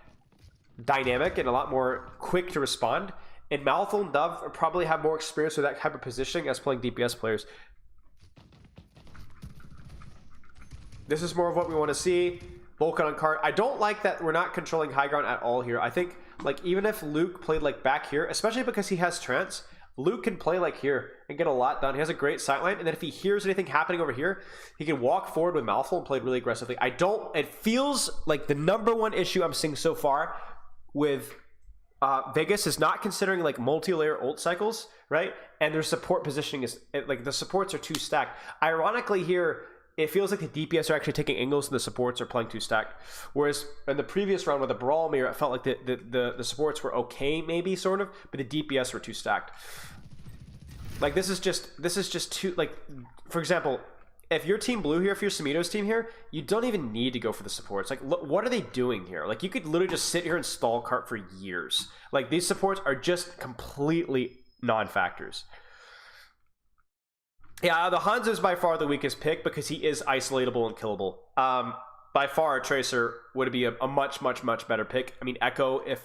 dynamic and a lot more quick to respond. And Malthul and Dove probably have more experience with that type of positioning as playing DPS players. This is more of what we want to see. Vulcan on card. I don't like that we're not controlling high ground at all here. I think like even if Luke played like back here, especially because he has trance, Luke can play like here and get a lot done. He has a great sightline, and then if he hears anything happening over here, he can walk forward with Malthul and play really aggressively. It feels like the #1 issue I'm seeing so far with Vegas is not considering like multi-layer ult cycles, right? And their support positioning is like the supports are too stacked. Ironically here, it feels like the DPS are actually taking angles and the supports are playing too stacked. Whereas in the previous round with the Brawl mirror, it felt like the supports were okay, maybe, sort of, but the DPS were too stacked. Like, this is just too, like, for example, if you're Team Blue here, if you're Samito's team here, you don't even need to go for the supports. Like, look, what are they doing here? Like, you could literally just sit here and stall cart for years. Like, these supports are just completely non-factors. Yeah, the Hanzo is by far the weakest pick because he is isolatable and killable. By far, Tracer would be a much better pick. I mean, Echo, if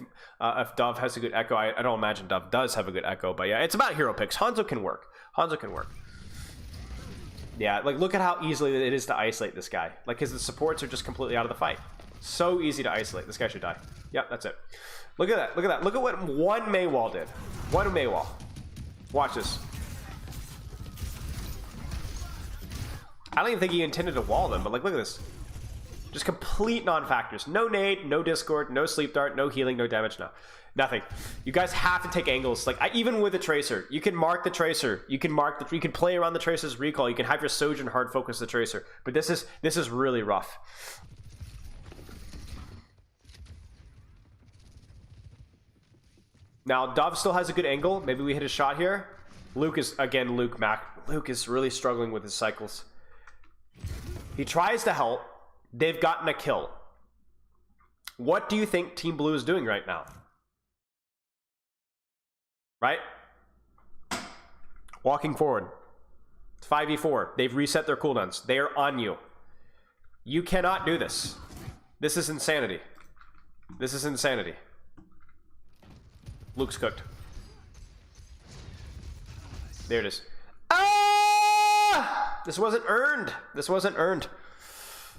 Dove has a good Echo, I don't imagine Dove does have a good Echo, but yeah, it's about hero picks. Hanzo can work. Hanzo can work. Yeah, like look at how easily it is to isolate this guy. Like, because the supports are just completely out of the fight. So easy to isolate. This guy should die. Yep, that's it. Look at that. Look at that. Look at what one Maywall did. One Maywall. Watch this. I don't even think he intended to wall them, but like, look at this. Just complete non-factors. No nade, no discord, no sleep dart, no healing, no damage, no. Nothing. You guys have to take angles. Like, even with the Tracer, you can mark the Tracer. You can play around the Tracer's recall. You can have your Sojourn hard focus the Tracer. But this is really rough. Now, Dove still has a good angle. Maybe we hit a shot here. Luke is really struggling with his cycles. He tries to help. They've gotten a kill. What do you think Team Blue is doing right now? Right? Walking forward. It's 5v4. They've reset their cooldowns. They are on you. You cannot do this. This is insanity. This is insanity. Luke's cooked. There it is. Ah! This wasn't earned. This wasn't earned.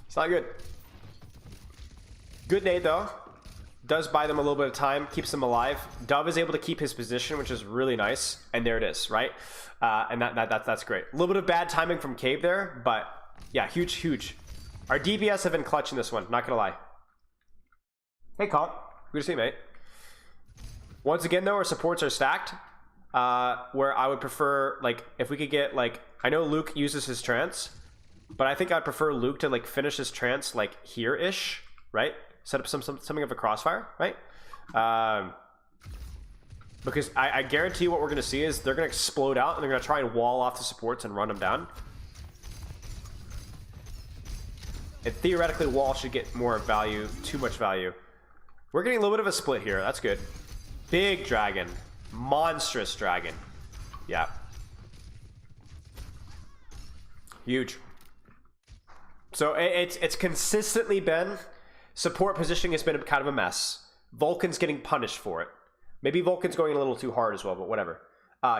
It's not good. Good nade, though. Does buy them a little bit of time. Keeps them alive. Dove is able to keep his position, which is really nice. And there it is, right? And that's great. A little bit of bad timing from Cave there, but yeah, huge. Our DPS have been clutching this one, not gonna lie. Hey, Comp. Good to see you, mate. Once again, though, our supports are stacked. Where I would prefer, like, if we could get, like, I know Luke uses his trance. But I think I'd prefer Luke to like finish his trance like here-ish, right? Set up something of a crossfire, right? Because I guarantee you what we're going to see is they're going to explode out and they're going to try and wall off the supports and run them down. And theoretically, wall should get more value, too much value. We're getting a little bit of a split here. That's good. Big dragon. Monstrous dragon. Yeah. Huge. So it's consistently been, support positioning has been kind of a mess. Vulcan's getting punished for it. Maybe Vulcan's going a little too hard as well, but whatever.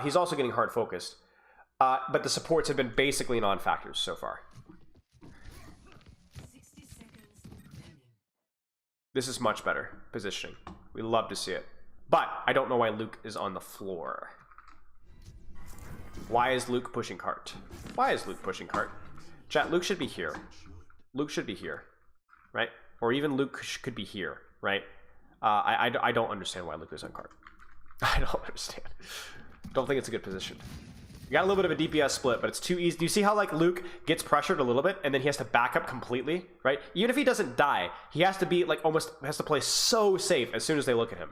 He's also getting hard focused. But the supports have been basically non-factors so far. This is much better positioning. We love to see it. But I don't know why Luke is on the floor. Why is Luke pushing cart? Why is Luke pushing cart? Chat, Luke should be here. Luke should be here, right? Or even Luke could be here, right? I don't understand why Luke is on cart. I don't understand. Don't think it's a good position. You got a little bit of a DPS split, but it's too easy. Do you see how like Luke gets pressured a little bit and then he has to back up completely, right? Even if he doesn't die, he has to be like almost has to play so safe as soon as they look at him.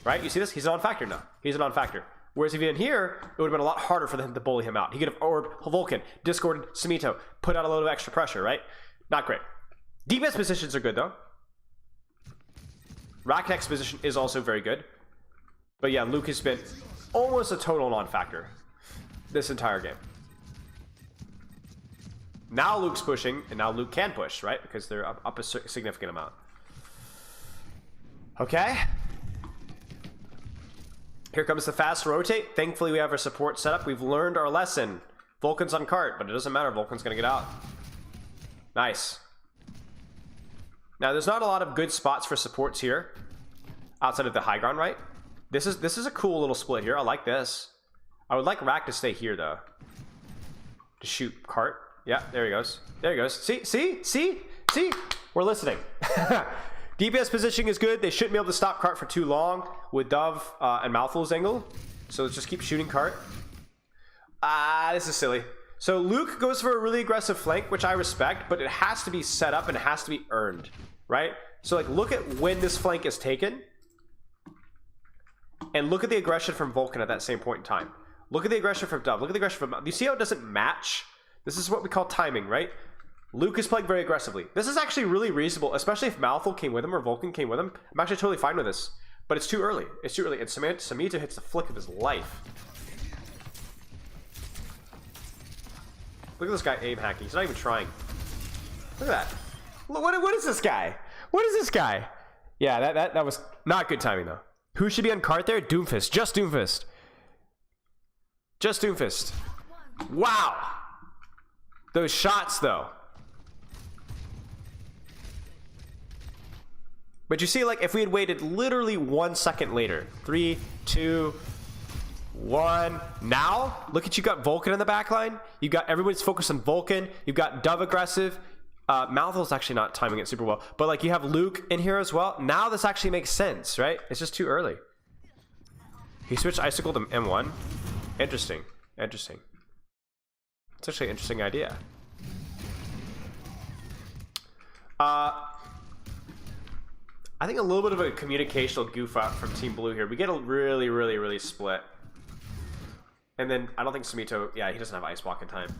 Right? You see this? He's a non-factor now. He's a non-factor. Whereas if he didn't here, it would have been a lot harder for them to bully him out. He could have orbed Vulcan, discorded Samito, put out a little extra pressure, right? Not great. DPS positions are good though. Raknek's position is also very good. But yeah, Luke has been almost a total non-factor this entire game. Now Luke's pushing, and now Luke can push, right? Because they're up a significant amount. Okay. Here comes the fast rotate. Thankfully, we have our support set up. We've learned our lesson. Vulcan's on cart, but it doesn't matter. Vulcan's going to get out. Nice. Now, there's not a lot of good spots for supports here outside of the high ground, right? This is a cool little split here. I like this. I would like Rack to stay here, though. To shoot cart. Yeah, there he goes. There he goes. See? We're listening. DPS positioning is good. They shouldn't be able to stop cart for too long with Dove and Mouthful's angle. So let's just keep shooting cart. This is silly. So Luke goes for a really aggressive flank, which I respect, but it has to be set up and it has to be earned, right? So like look at when this flank is taken. And look at the aggression from Vulcan at that same point in time. Look at the aggression from Dove. Look at the aggression from... You see how it doesn't match? This is what we call timing, right? Luke is playing very aggressively. This is actually really reasonable, especially if Mouthful came with him or Vulcan came with him. I'm actually totally fine with this. But it's too early. It's too early. And Samito hits the flick of his life. Look at this guy aim hacking. He's not even trying. Look at that. What is this guy? What is this guy? Yeah, that was not good timing, though. Who should be on cart there? Doomfist. Just Doomfist. Just Doomfist. Wow. Those shots, though. But you see, like, if we had waited literally 1 second later. 3, 2, 1. Now, look at you got Vulcan in the back line. You got everybody's focused on Vulcan. You've got Dove aggressive. Mouthful's actually not timing it super well. But, like, you have Luke in here as well. Now this actually makes sense, right? It's just too early. He switched Icicle to M1. Interesting. Interesting. It's actually an interesting idea. I think a little bit of a communicational goof up from Team Blue here. We get a really split. And then I don't think Samito, yeah, he doesn't have Ice Walk in time.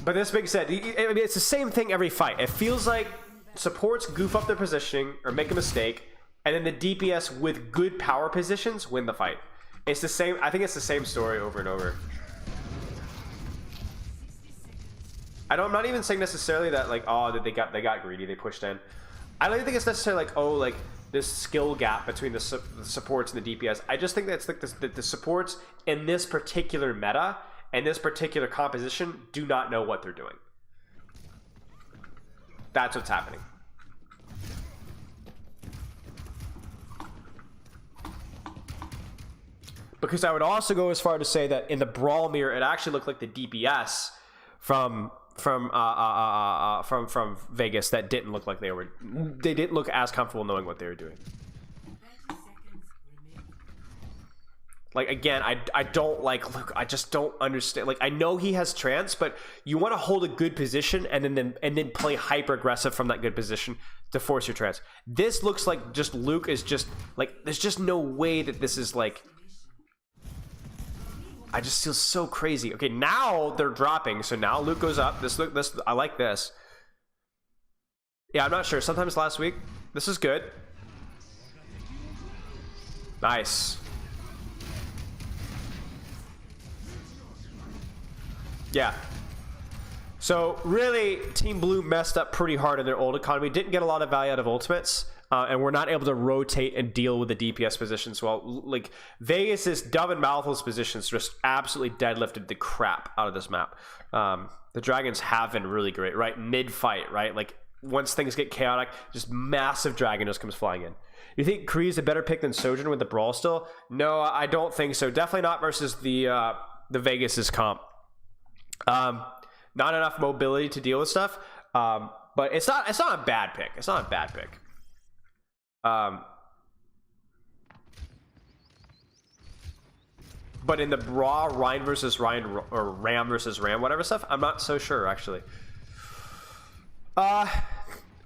But this being said, I mean, it's the same thing every fight. It feels like supports goof up their positioning or make a mistake, and then the DPS with good power positions win the fight. It's the same. I think it's the same story over and over. I'm not even saying necessarily that like, oh, that they got greedy, they pushed in. I don't even think it's necessarily like, oh, like this skill gap between the supports and the DPS. I just think that's like the supports in this particular meta and this particular composition do not know what they're doing. That's what's happening. Because I would also go as far to say that in the brawl mirror, it actually looked like the DPS from Vegas that didn't look like they didn't look as comfortable knowing what they were doing. Like, again, I don't like Luke. I just don't understand. Like, I know he has trance, but you want to hold a good position and then play hyper aggressive from that good position to force your trance. This looks like just Luke is just like, there's just no way that this is like. I just feel so crazy. Okay, now they're dropping, so now Luke goes up. This I like this. Yeah, I'm not sure. Sometimes last week. This is good. Nice. Yeah. So really, Team Blue messed up pretty hard in their ult economy. Didn't get a lot of value out of ultimates. And we're not able to rotate and deal with the DPS positions well. Like, Vegas's Dove and Malthus positions just absolutely deadlifted the crap out of this map. The Dragons have been really great, right? Mid-fight, right? Like, once things get chaotic, just massive Dragon just comes flying in. You think Kree's a better pick than Sojourn with the Brawl still? No, I don't think so. Definitely not versus the Vegas's comp. Not enough mobility to deal with stuff. But it's not a bad pick. It's not a bad pick. But in the brawl, Rein versus Rein, or Ram versus Ram, whatever stuff, I'm not so sure, actually.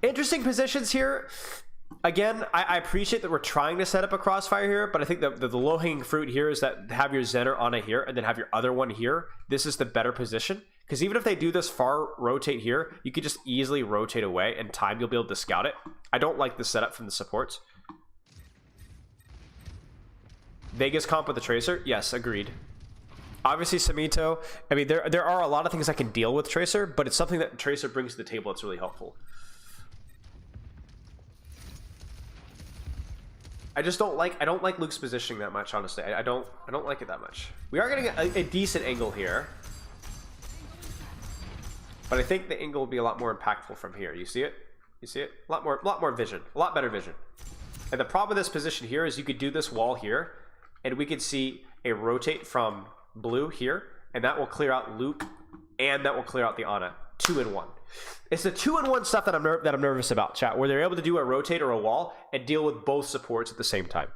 Interesting positions here. Again, I appreciate that we're trying to set up a crossfire here, but I think the low-hanging fruit here is that have your Zen or Ana here, and then have your other one here. This is the better position. Because even if they do this far rotate here, you could just easily rotate away, and time you'll be able to scout it. I don't like the setup from the supports. Vegas comp with the Tracer? Yes, agreed. Obviously, Samito. I mean, there are a lot of things I can deal with Tracer, but it's something that Tracer brings to the table that's really helpful. I don't like Luke's positioning that much, honestly. I don't like it that much. We are getting a decent angle here. But I think the angle will be a lot more impactful from here. You see it? You see it? A lot more vision. A lot better vision. And the problem with this position here is you could do this wall here, and we could see a rotate from blue here, and that will clear out Luke, and that will clear out the Ana. 2-in-1. It's the 2-in-1 stuff that I'm nervous about, chat, where they're able to do a rotate or a wall and deal with both supports at the same time.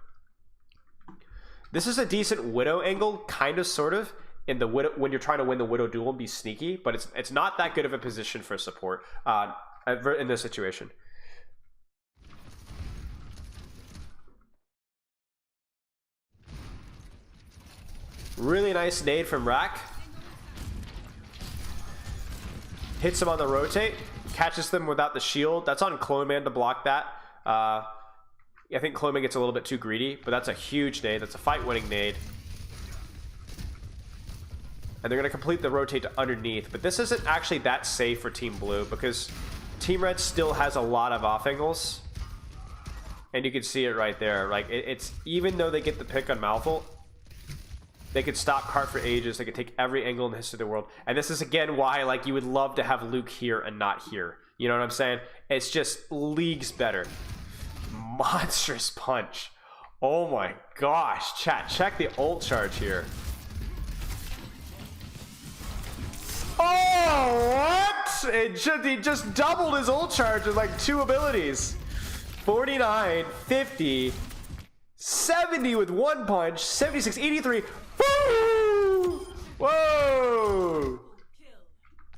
This is a decent Widow angle, kind of, sort of. In the Widow, when you're trying to win the Widow duel and be sneaky, but it's not that good of a position for support in this situation. Really nice nade from Rack. Hits him on the rotate, catches them without the shield. That's on Cloneman to block that. I think Cloneman gets a little bit too greedy, but that's a huge nade. That's a fight-winning nade. And they're going to complete the rotate to underneath. But this isn't actually that safe for Team Blue because Team Red still has a lot of off angles. And you can see it right there. Like, it's even though they get the pick on Malthus, they could stop Cart for ages. They could take every angle in the history of the world. And this is, again, why like you would love to have Luke here and not here. You know what I'm saying? It's just leagues better. Monstrous punch. Oh my gosh. Chat, check the ult charge here. Oh, what? He just doubled his ult charge with like 2 abilities. 49, 50, 70 with 1 punch, 76, 83. Woo! Whoa!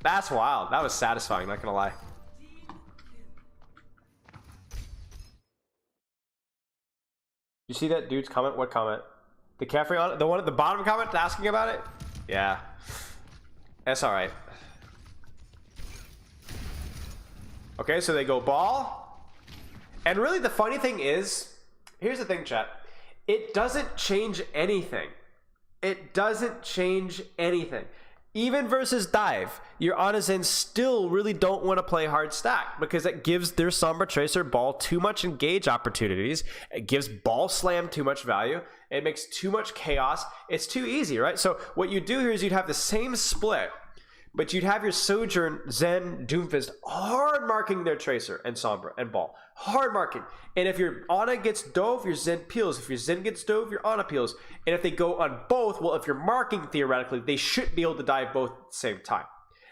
That's wild. That was satisfying, not gonna lie. You see that dude's comment? What comment? The Caffrey on it? The one at the bottom comment asking about it? Yeah. That's alright. Okay, so they go ball. And really the funny thing is, here's the thing, chat. It doesn't change anything. It doesn't change anything. Even versus dive, your Anazen still really don't want to play hard stack because it gives their Sombra Tracer ball too much engage opportunities. It gives ball slam too much value. It makes too much chaos. It's too easy, right? So what you do here is you'd have the same split, but you'd have your Sojourn, Zen, Doomfist hard marking their Tracer and Sombra and ball. Hard marking. And if your Ana gets dove, your Zen peels. If your Zen gets dove, your Ana peels. And if they go on both, well, if you're marking theoretically, they should be able to dive both at the same time.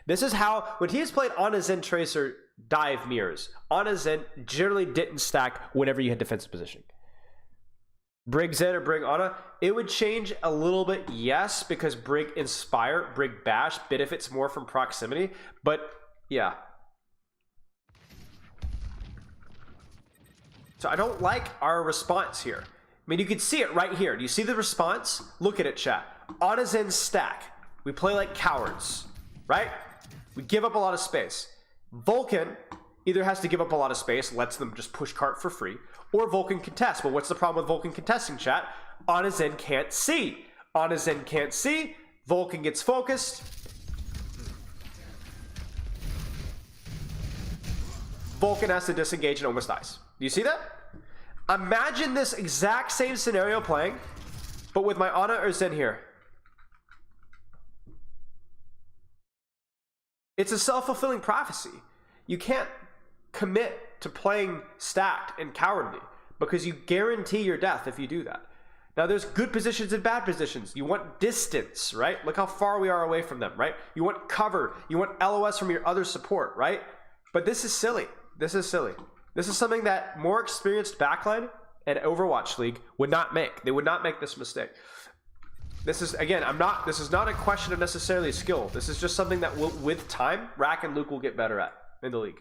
This is how, when teams played Ana Zen Tracer dive mirrors, Ana Zen generally didn't stack whenever you had defensive positioning. Brig Zen or Brig Ana? It would change a little bit, yes, because Brig Inspire, Brig Bash benefits more from proximity, but yeah. So I don't like our response here. I mean, you can see it right here. Do you see the response? Look at it, chat. Ana Zen stack. We play like cowards, right? We give up a lot of space. Vulcan either has to give up a lot of space, lets them just push cart for free, or Vulcan contest. But what's the problem with Vulcan contesting, chat? Ana Zen can't see. Ana Zen can't see. Vulcan gets focused. Vulcan has to disengage and almost dies. Do you see that? Imagine this exact same scenario playing, but with my Ana or Zen here. It's a self-fulfilling prophecy. You can't commit to playing stacked and cowardly because you guarantee your death if you do that. Now, there's good positions and bad positions. You want distance, right? Look how far we are away from them, right? You want cover. You want LOS from your other support, right? But this is silly. This is silly. This is something that more experienced backline and Overwatch League would not make. They would not make this mistake. This is, again, this is not a question of necessarily skill. This is just something that will, with time, Rack and Luke will get better at in the league.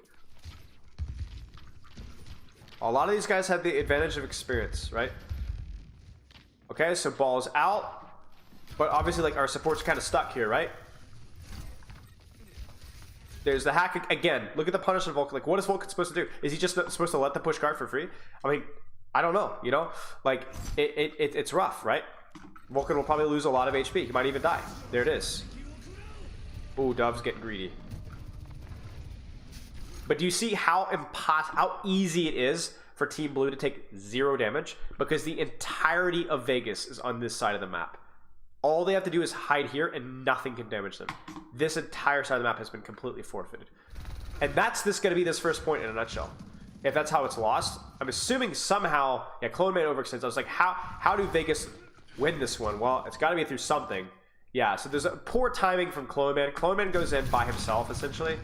A lot of these guys have the advantage of experience, right? Okay, so ball's out. But obviously, like, our support's kind of stuck here, right? There's the hack again. Look at the punish of Vulcan. Like, what is Vulcan supposed to do? Is he just supposed to let the push cart for free? I mean, I don't know, you know? Like, it's rough, right? Vulcan will probably lose a lot of HP. He might even die. There it is. Ooh, Dove's getting greedy. But do you see how easy it is for Team Blue to take 0 damage? Because the entirety of Vegas is on this side of the map. All they have to do is hide here and nothing can damage them. This entire side of the map has been completely forfeited. And that's going to be this first point in a nutshell. If that's how it's lost, I'm assuming somehow, yeah, Cloneman overextends. I was like, how do Vegas win this one? Well, it's got to be through something. Yeah, so there's a poor timing from Cloneman. Cloneman goes in by himself, essentially.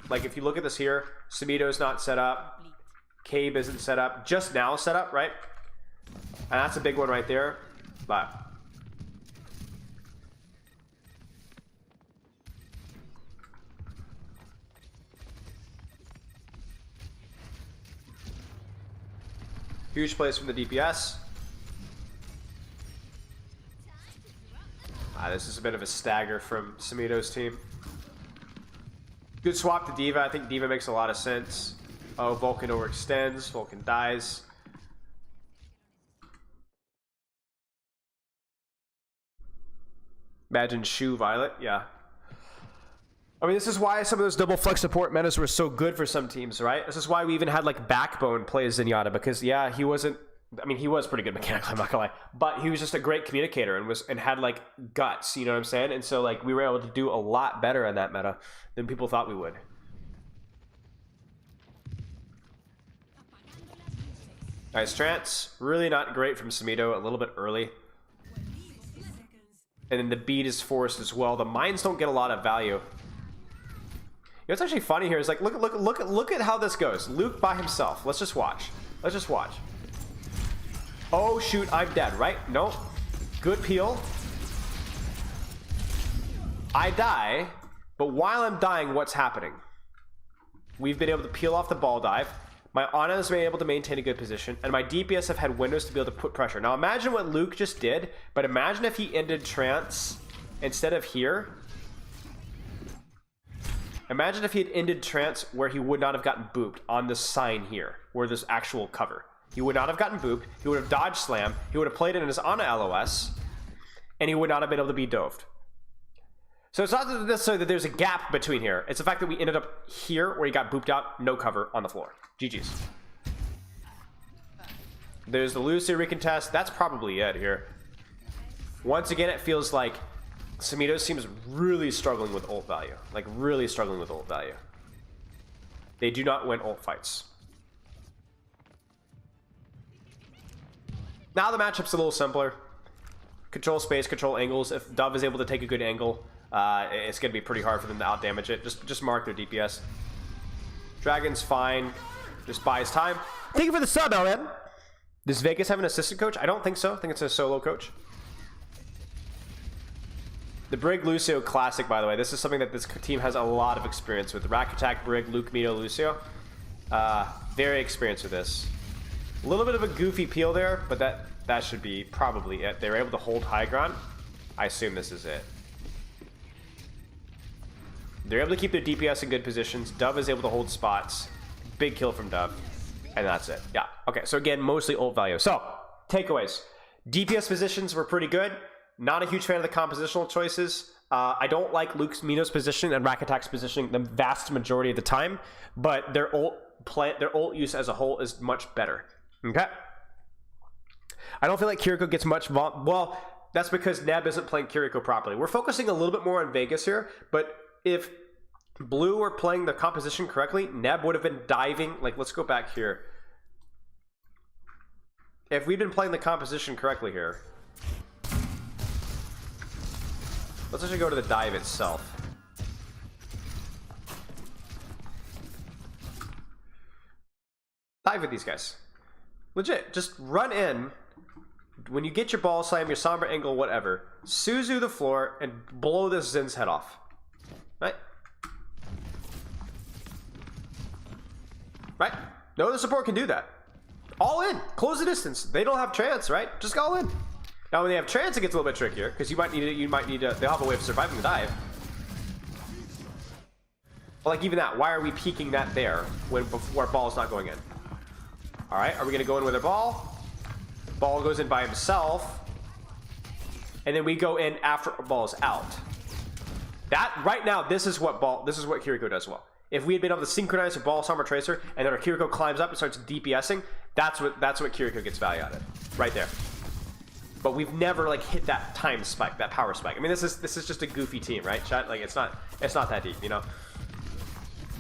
Like, if you look at this here, Samito's not set up. Cabe isn't set up. Just now set up, right? And that's a big one right there. But huge plays from the DPS. This is a bit of a stagger from Samito's team. Good swap to D.Va. I think D.Va makes a lot of sense. Oh, Vulcan overextends. Vulcan dies. Imagine Shu Violet. Yeah. I mean, this is why some of those double flex support metas were so good for some teams, right? This is why we even had, like, Backbone play Zenyatta, because, yeah, he wasn't... I mean, he was pretty good mechanically, I'm not gonna lie. But he was just a great communicator and had, like, guts, you know what I'm saying? And so, like, we were able to do a lot better in that meta than people thought we would. Nice trance. Really not great from Samito, a little bit early. And then the beat is forced as well. The mines don't get a lot of value. You know what's actually funny here is, like, look at how this goes. Luke by himself. Let's just watch. Let's just watch. Oh shoot, I'm dead, right? Nope. Good peel. I die, but while I'm dying, what's happening? We've been able to peel off the ball dive. My Ana has been able to maintain a good position, and my DPS have had windows to be able to put pressure. Now imagine what Luke just did, but imagine if he ended trance instead of here. Imagine if he had ended trance where he would not have gotten booped on this sign here, where there's actual cover. He would not have gotten booped. He would have dodged slam. He would have played it in his Ana LOS, and he would not have been able to be doved. So it's not necessarily that there's a gap between here. It's the fact that we ended up here where he got booped out, no cover on the floor. GG's. There's the Lucy recontest. That's probably it here. Once again, it feels like Samito's team is really struggling with ult value. Like, really struggling with ult value. They do not win ult fights. Now the matchup's a little simpler. Control space, control angles. If Dove is able to take a good angle, it's going to be pretty hard for them to outdamage it. Just mark their DPS. Dragon's fine. Just buys time. Thank you for the sub, LM. Does Vegas have an assistant coach? I don't think so. I think it's a solo coach. The Brig Lucio Classic, by the way. This is something that this team has a lot of experience with. Rack Attack, Brig, Luke, Mito, Lucio. Very experienced with this. A little bit of a goofy peel there, but that should be probably it. They were able to hold high ground. I assume this is it. They're able to keep their DPS in good positions. Dove is able to hold spots. Big kill from Dove. And that's it. Yeah. Okay, so again, mostly ult value. So, takeaways. DPS positions were pretty good. Not a huge fan of the compositional choices. I don't like Luke's Mino's position and Rack Attack's positioning the vast majority of the time, but their ult use as a whole is much better. Okay? I don't feel like Kiriko gets much well, that's because Neb isn't playing Kiriko properly. We're focusing a little bit more on Vegas here, but if Blue were playing the composition correctly, Neb would have been diving. Like, let's go back here. If we'd been playing the composition correctly here, let's actually go to the dive itself. Dive with these guys. Legit, just run in. When you get your ball slam, your somber angle, whatever, Suzu the floor and blow this Zin's head off. Right? Right? No other support can do that. All in. Close the distance. They don't have trance, right? Just go all in. Now, when they have trance, it gets a little bit trickier because you might need to. They'll have a way of surviving the dive. But like even that, why are we peeking that there when before ball's not going in? All right, are we gonna go in with a ball? Ball goes in by himself, and then we go in after ball's out. That right now, this is what Kiriko does well. If we had been able to synchronize a ball, Summer Tracer, and then our Kiriko climbs up and starts DPSing, that's what Kiriko gets value out of, right there. But we've never like hit that time spike, that power spike. I mean, this is just a goofy team, right, chat? Like it's not that deep, you know.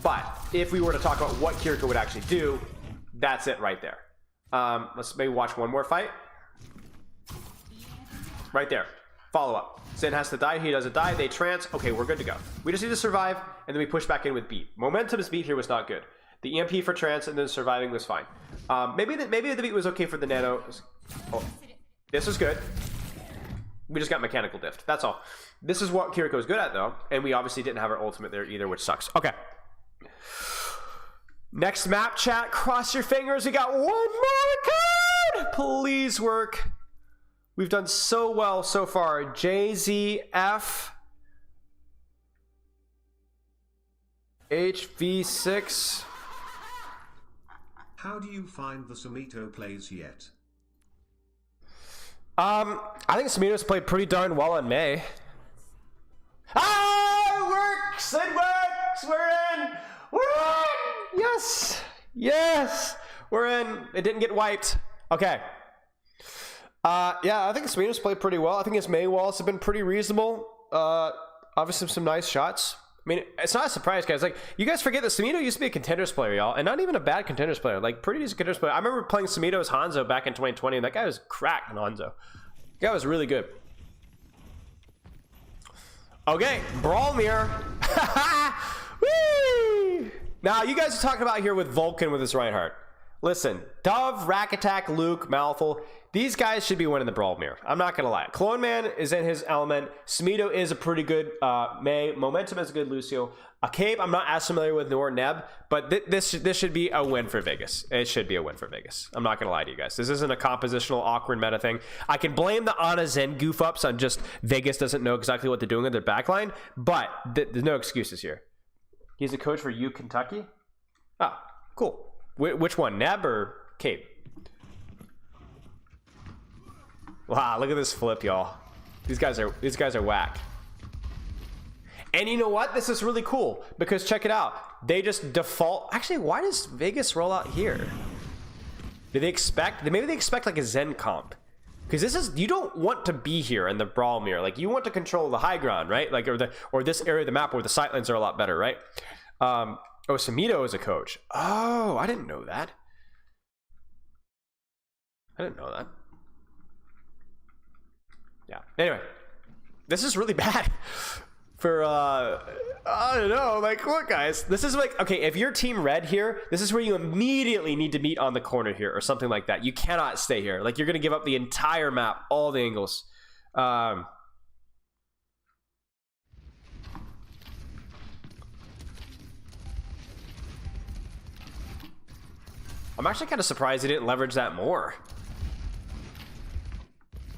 But if we were to talk about what Kiriko would actually do, that's it right there. Let's maybe watch one more fight. Right there. Follow up. Zen has to die. He doesn't die. They trance. Okay, we're good to go. We just need to survive, and then we push back in with beat. Momentum's beat here was not good. The EMP for trance and then surviving was fine. Maybe the beat was okay for the nano. Oh, this is good. We just got mechanical diffed. That's all. This is what Kiriko is good at, though, and we obviously didn't have our ultimate there either, which sucks. Okay. Next map, chat. Cross your fingers. We got one more card. Please work. We've done so well so far. JZF. HV6. How do you find the Samito plays yet? I think Samito's played pretty darn well in May. Ah, it works! It works! We're in! We're in! Yes! Yes! We're in. It didn't get wiped. Okay. Yeah, I think Samito's played pretty well. I think his May walls have been pretty reasonable. Obviously some nice shots. I mean, it's not a surprise, guys. Like, you guys forget that Samito used to be a Contenders player, y'all, and not even a bad Contenders player. Like, pretty decent Contenders player. I remember playing Samito as Hanzo back in 2020, and that guy was cracked in Hanzo. That guy was really good. Okay, Brawl Mirror. Whee! Now, you guys are talking about here with Vulcan with his Reinhardt. Listen, Dove, Rack Attack, Luke, Malthul, these guys should be winning the Brawl Mirror. I'm not going to lie. Cloneman is in his element. Samito is a pretty good May. Momentum is a good Lucio. Cape, I'm not as familiar with nor Neb, but this should be a win for Vegas. It should be a win for Vegas. I'm not going to lie to you guys. This isn't a compositional, awkward meta thing. I can blame the Ana Zen goof-ups on just Vegas doesn't know exactly what they're doing in their backline, but there's no excuses here. He's a coach for U Kentucky? Ah, cool. Which one, Neb or Cape? Wow, look at this flip, y'all. These guys are whack. And you know what? This is really cool because check it out. They just default. Actually, why does Vegas roll out here? Do they expect? Maybe they expect like a Zen comp. Because this is, you don't want to be here in the Brawl Mirror. Like, you want to control the high ground, right? Like, or this area of the map where the sightlines are a lot better, right? Oh, Samito is a coach. Oh, I didn't know that. I didn't know that. Yeah. Anyway, this is really bad. for I don't know, like, look guys, this is like, okay, if you're team red here, this is where you immediately need to meet on the corner here or something like that. You cannot stay here. Like, you're gonna give up the entire map, all the angles. I'm actually kind of surprised he didn't leverage that more.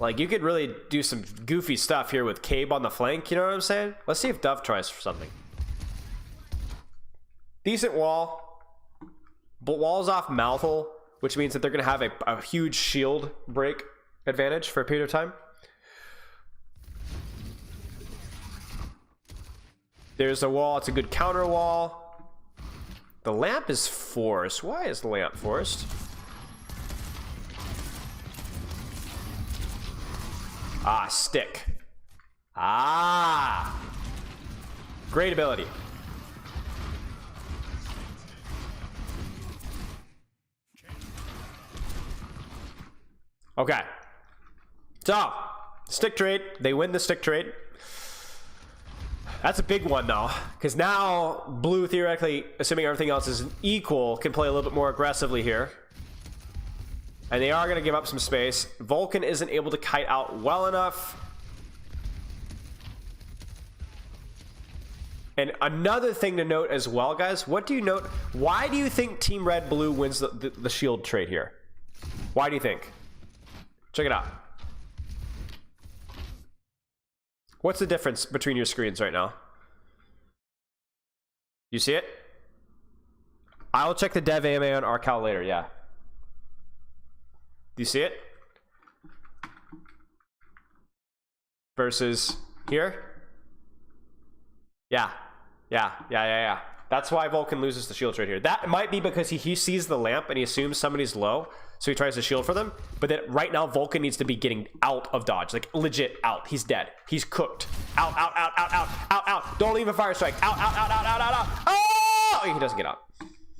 Like, you could really do some goofy stuff here with Cabe on the flank, you know what I'm saying? Let's see if Dove tries for something. Decent wall. But wall's off Malthel, which means that they're going to have a huge shield break advantage for a period of time. There's a wall. It's a good counter wall. The lamp is forced. Why is the lamp forced? Ah, stick. Ah. Great ability. Okay. So, stick trade. They win the stick trade. That's a big one, though, because now blue, theoretically, assuming everything else is equal, can play a little bit more aggressively here. And they are going to give up some space. Vulcan isn't able to kite out well enough. And another thing to note as well, guys, what do you note? Why do you think Team Red Blue wins the shield trade here? Why do you think? Check it out. What's the difference between your screens right now? You see it? I'll check the dev AMA on Arcal later, yeah. Do you see it? Versus here? Yeah. That's why Vulcan loses the shield trade here. That might be because he sees the lamp and he assumes somebody's low, so he tries to shield for them. But then right now, Vulcan needs to be getting out of dodge. Like, legit out. He's dead. He's cooked. Out. Don't leave a fire strike. Out. Oh! He doesn't get out.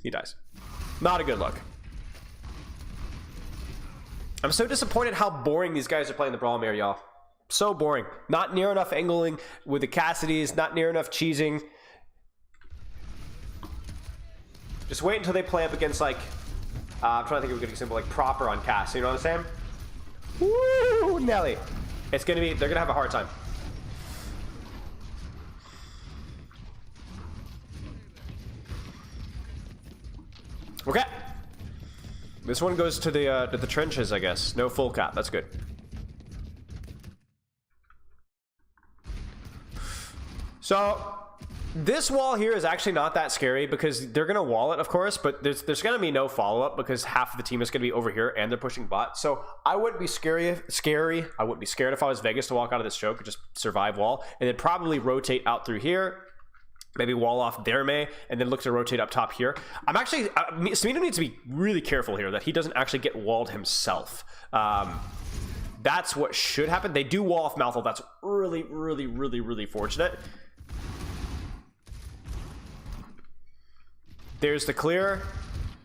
He dies. Not a good look. I'm so disappointed how boring these guys are playing the Brawl Mare, y'all. So boring. Not near enough angling with the Cassidys. Not near enough cheesing. Just wait until they play up against, like, I'm trying to think of a good example, like proper on Cass. You know what I'm saying? Woo, Nelly. It's gonna be, they're gonna have a hard time. Okay. This one goes to the trenches, I guess. No full cap. That's good. So this wall here is actually not that scary because they're gonna wall it, of course, but there's gonna be no follow-up because half of the team is gonna be over here and they're pushing bot. So I wouldn't be scary. I wouldn't be scared if I was Vegas to walk out of this choke and just survive wall and then probably rotate out through here. Maybe wall off their May and then look to rotate up top here. I'm actually Samito needs to be really careful here that he doesn't actually get walled himself. That's what should happen. They do wall off Malthel. That's really fortunate. There's the clear.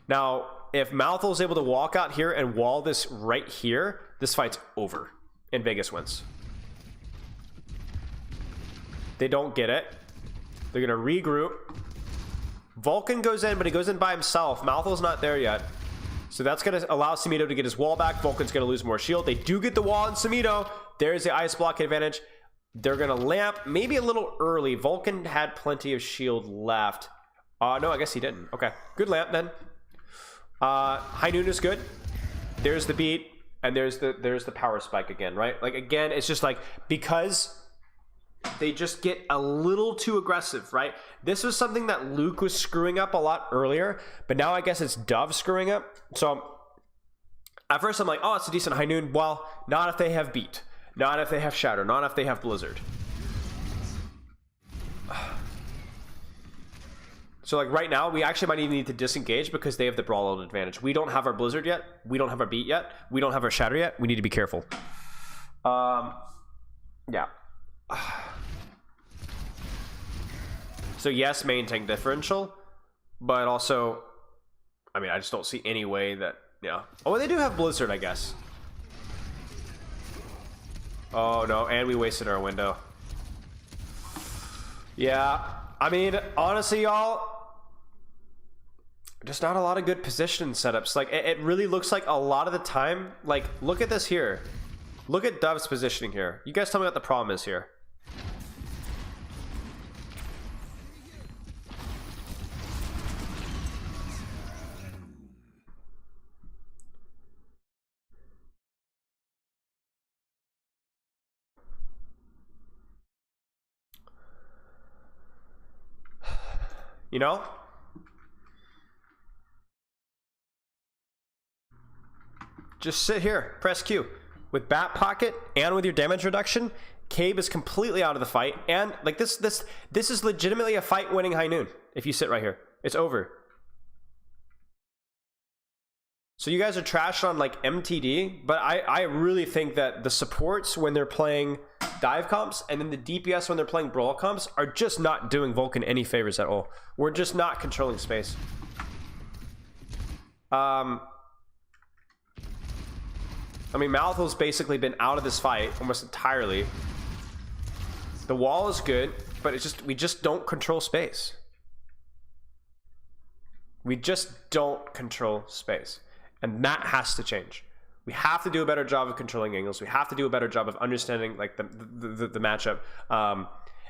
Now, if Malthel's able to walk out here and wall this right here, this fight's over and Vegas wins. They don't get it. They're gonna regroup. Vulcan goes in, but he goes in by himself. Malthel's not there yet. So that's gonna allow Samito to get his wall back. Vulcan's gonna lose more shield. They do get the wall on Samito. There's the ice block advantage. They're gonna lamp, maybe a little early. Vulcan had plenty of shield left. No, I guess he didn't. Okay, good lamp then. High noon is good. There's the beat, and there's the power spike again, right? Like, again, it's just like, because they just get a little too aggressive, right? This was something that Luke was screwing up a lot earlier, but now I guess it's Dove screwing up. So at first I'm like, oh, it's a decent high noon. Well, not if they have beat, not if they have shatter, not if they have blizzard. So like right now, we actually might even need to disengage because they have the brawl advantage. We don't have our blizzard yet. We don't have our beat yet. We don't have our shatter yet. We need to be careful. Yeah. So yes, main tank differential, but also, I mean, I just don't see any way that, yeah. Oh, they do have blizzard, I guess. Oh no, and we wasted our window. Yeah, I mean, honestly, y'all, just not a lot of good position setups. Like, it really looks like a lot of the time, like, look at this here. Look at Dove's positioning here. You guys tell me what the problem is here. You know? Just sit here, press Q. With Bat Pocket and with your damage reduction, Cabe is completely out of the fight. And like this is legitimately a fight winning High Noon. If you sit right here, it's over. So you guys are trashed on like MTD, but I really think that the supports when they're playing dive comps and then the DPS when they're playing brawl comps are just not doing Vulcan any favors at all. We're just not controlling space. I mean, Malthal's basically been out of this fight almost entirely. The wall is good, but it's just we just don't control space. We just don't control space. And that has to change. We have to do a better job of controlling angles. We have to do a better job of understanding like the matchup.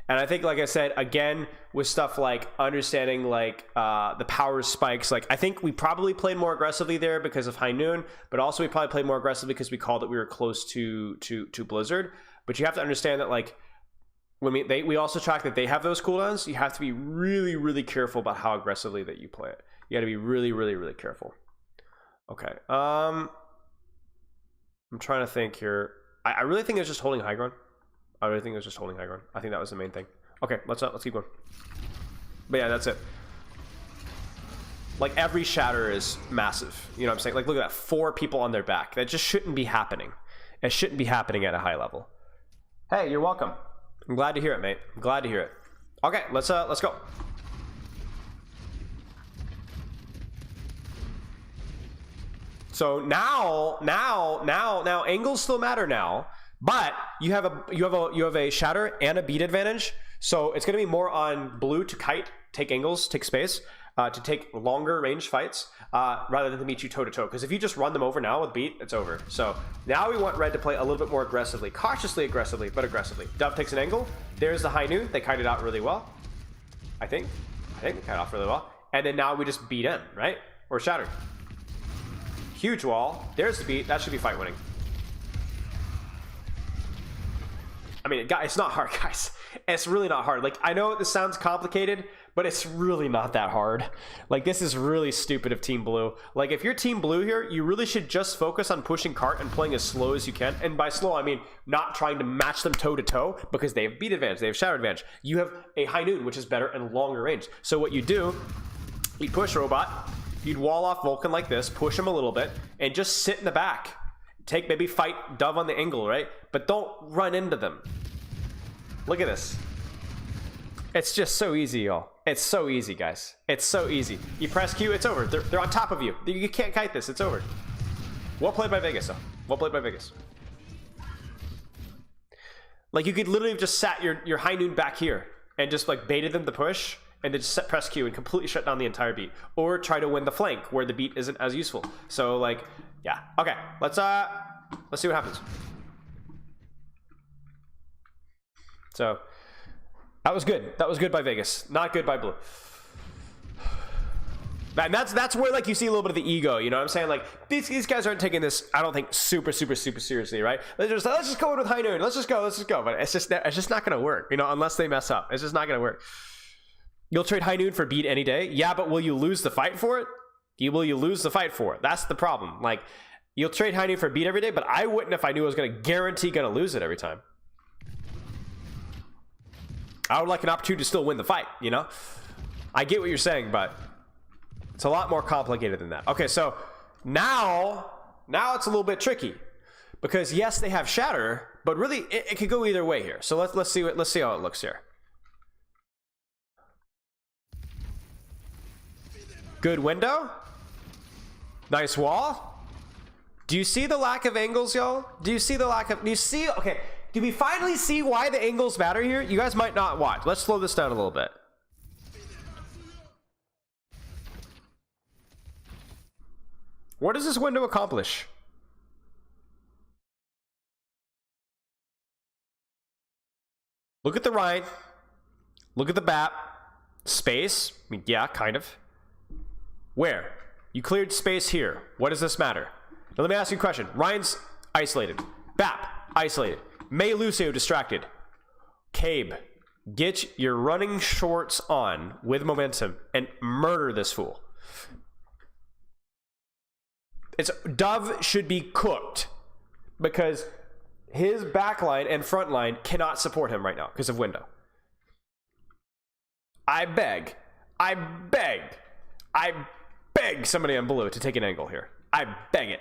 And I think, like I said, again, with stuff like understanding like the power spikes, like I think we probably played more aggressively there because of High Noon, but also we probably played more aggressively because we called it we were close to Blizzard. But you have to understand that like when we also track that they have those cooldowns, you have to be really, really careful about how aggressively that you play it. You got to be really, really, really careful. Okay. I'm trying to think here. I really think it's just holding high ground. I really think it was just holding high ground. I think that was the main thing. Okay, let's keep going. But yeah, that's it. Like every shatter is massive. You know what I'm saying? Like look at that, 4 people on their back. That just shouldn't be happening. It shouldn't be happening at a high level. Hey, you're welcome. I'm glad to hear it, mate. I'm glad to hear it. Okay, let's go. So now angles still matter now, but you have a shatter and a beat advantage. So it's going to be more on blue to kite, take angles, take space, to take longer range fights, rather than to meet you toe to toe. Because if you just run them over now with beat, it's over. So now we want red to play a little bit more aggressively, cautiously aggressively, but aggressively. Dove takes an angle. There's the High Noon. They kite it out really well. I think they kite it off really well. And then now we just beat in, right? Or shatter. Huge wall. There's the beat. That should be fight winning. I mean, it's not hard, guys. It's really not hard. Like, I know this sounds complicated, but it's really not that hard. Like, this is really stupid of Team Blue. Like, if you're Team Blue here, you really should just focus on pushing cart and playing as slow as you can. And by slow, I mean not trying to match them toe to toe because they have beat advantage. They have shatter advantage. You have a High Noon, which is better and longer range. So what you do, you push robot. You'd wall off Vulcan like this, push him a little bit, and just sit in the back. Maybe fight Dove on the angle, right? But don't run into them. Look at this. It's just so easy, y'all. It's so easy, guys. It's so easy. You press Q, it's over. They're on top of you. You can't kite this. It's over. Well played by Vegas, though. Well played by Vegas. Like, you could literally have just sat your High Noon back here and just, like, baited them to push, and then just press Q and completely shut down the entire beat, or try to win the flank where the beat isn't as useful. So like, yeah, okay, let's see what happens. So that was good. That was good by Vegas, not good by Blue. And that's where like you see a little bit of the ego. You know what I'm saying? Like these guys aren't taking this, I don't think, super seriously, right? Let's just go in with High Noon. Let's just go. But it's just not gonna work. You know, unless they mess up, it's just not gonna work. You'll trade High Noon for beat any day. Yeah, but will you lose the fight for it? Will you lose the fight for it? That's the problem. Like, you'll trade High Noon for beat every day, but I wouldn't if I knew I was going to guarantee going to lose it every time. I would like an opportunity to still win the fight, you know? I get what you're saying, but it's a lot more complicated than that. Okay, so now it's a little bit tricky. Because yes, they have shatter, but really it could go either way here. So let's see how it looks here. Good window. Nice wall. Do you see the lack of angles, y'all? Do you see the lack of... Do you see... Okay, do we finally see why the angles matter here? You guys might not watch. Let's slow this down a little bit. What does this window accomplish? Look at the Rein. Look at the bat. Space. I mean, yeah, kind of. Where? You cleared space here. What does this matter? Now let me ask you a question. Rein's isolated. Bap, isolated. Mei Lucio distracted. Cabe, get your running shorts on with momentum and murder this fool. Dove should be cooked because his backline and front line cannot support him right now because of window. I beg somebody on blue to take an angle here. I beg it.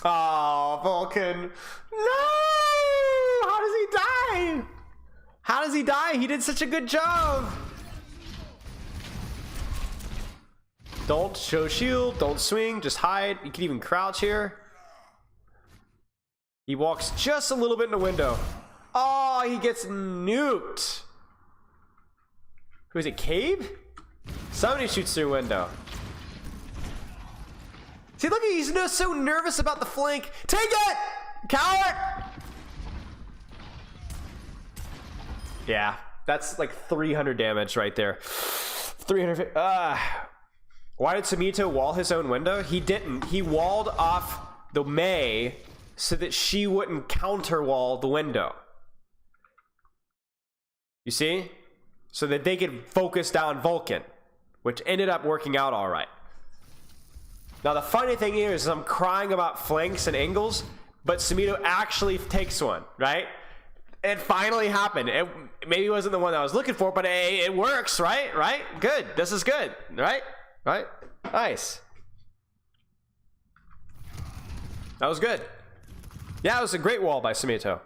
Oh, Vulcan. No! How does he die? How does he die? He did such a good job. Don't show shield. Don't swing. Just hide. You can even crouch here. He walks just a little bit in the window. Oh, he gets nuked. Who is it? Cabe? Somebody shoots through window. See, look, he's so nervous about the flank. Take it! Coward! Yeah, that's like 300 damage right there. 300. Why did Samito wall his own window? He didn't. He walled off the Mei so that she wouldn't counter wall the window. You see? So that they could focus down Vulcan, which ended up working out all right. Now the funny thing here is I'm crying about flanks and angles, but Samito actually takes one, right? It finally happened. It maybe wasn't the one that I was looking for, but it works, right? Right? Good. This is good, right? Right? Nice. That was good. Yeah, it was a great wall by Samito.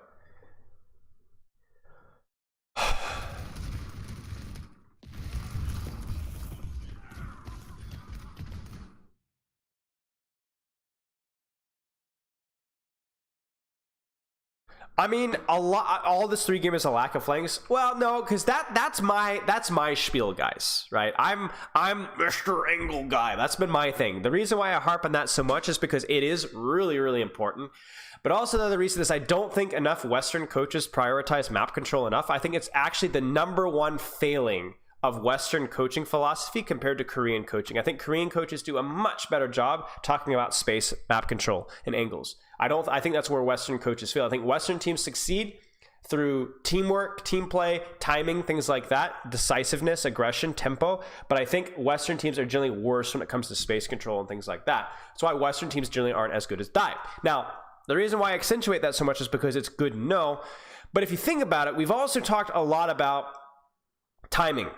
I mean, all this 3 game is a lack of flanks. Well, no, because that's my spiel, guys. Right? I'm Mr. Angle guy. That's been my thing. The reason why I harp on that so much is because it is really, really important. But also the other reason is I don't think enough Western coaches prioritize map control enough. I think it's actually the #1 failing of Western coaching philosophy compared to Korean coaching. I think Korean coaches do a much better job talking about space, map control, and angles. I think that's where Western coaches fail. I think Western teams succeed through teamwork, team play, timing, things like that, decisiveness, aggression, tempo. But I think Western teams are generally worse when it comes to space control and things like that. That's why Western teams generally aren't as good as Dive. Now, the reason why I accentuate that so much is because it's good to know. But if you think about it, we've also talked a lot about timing.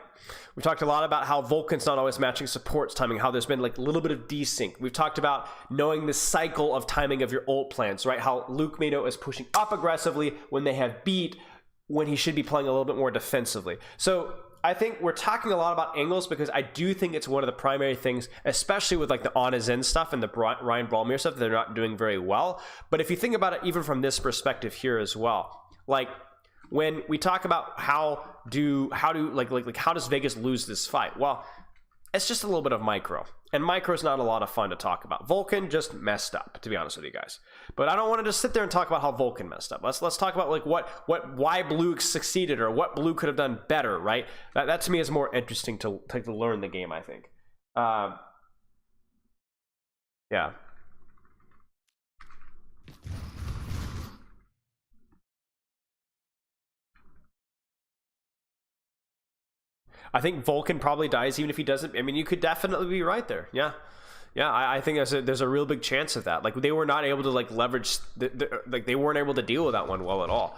We've talked a lot about how Vulcan's not always matching support's timing, how there's been like a little bit of desync. We've talked about knowing the cycle of timing of your ult plans, right? How Luke Mato is pushing up aggressively when they have beat, when he should be playing a little bit more defensively. So I think we're talking a lot about angles because I do think it's one of the primary things, especially with like the on his end stuff and the Rein Brawlmere stuff, they're not doing very well. But if you think about it, even from this perspective here as well, like when we talk about how does Vegas lose this fight? Well, it's just a little bit of micro, and micro is not a lot of fun to talk about. Vulcan just messed up, to be honest with you guys. But I don't want to just sit there and talk about how Vulcan messed up. Let's talk about like why Blue succeeded or what Blue could have done better, right? That to me is more interesting to learn the game, I think. Yeah. I think Vulcan probably dies even if he doesn't. I mean, you could definitely be right there. Yeah. I think there's a real big chance of that. Like they were not able to like leverage, like they weren't able to deal with that one well at all.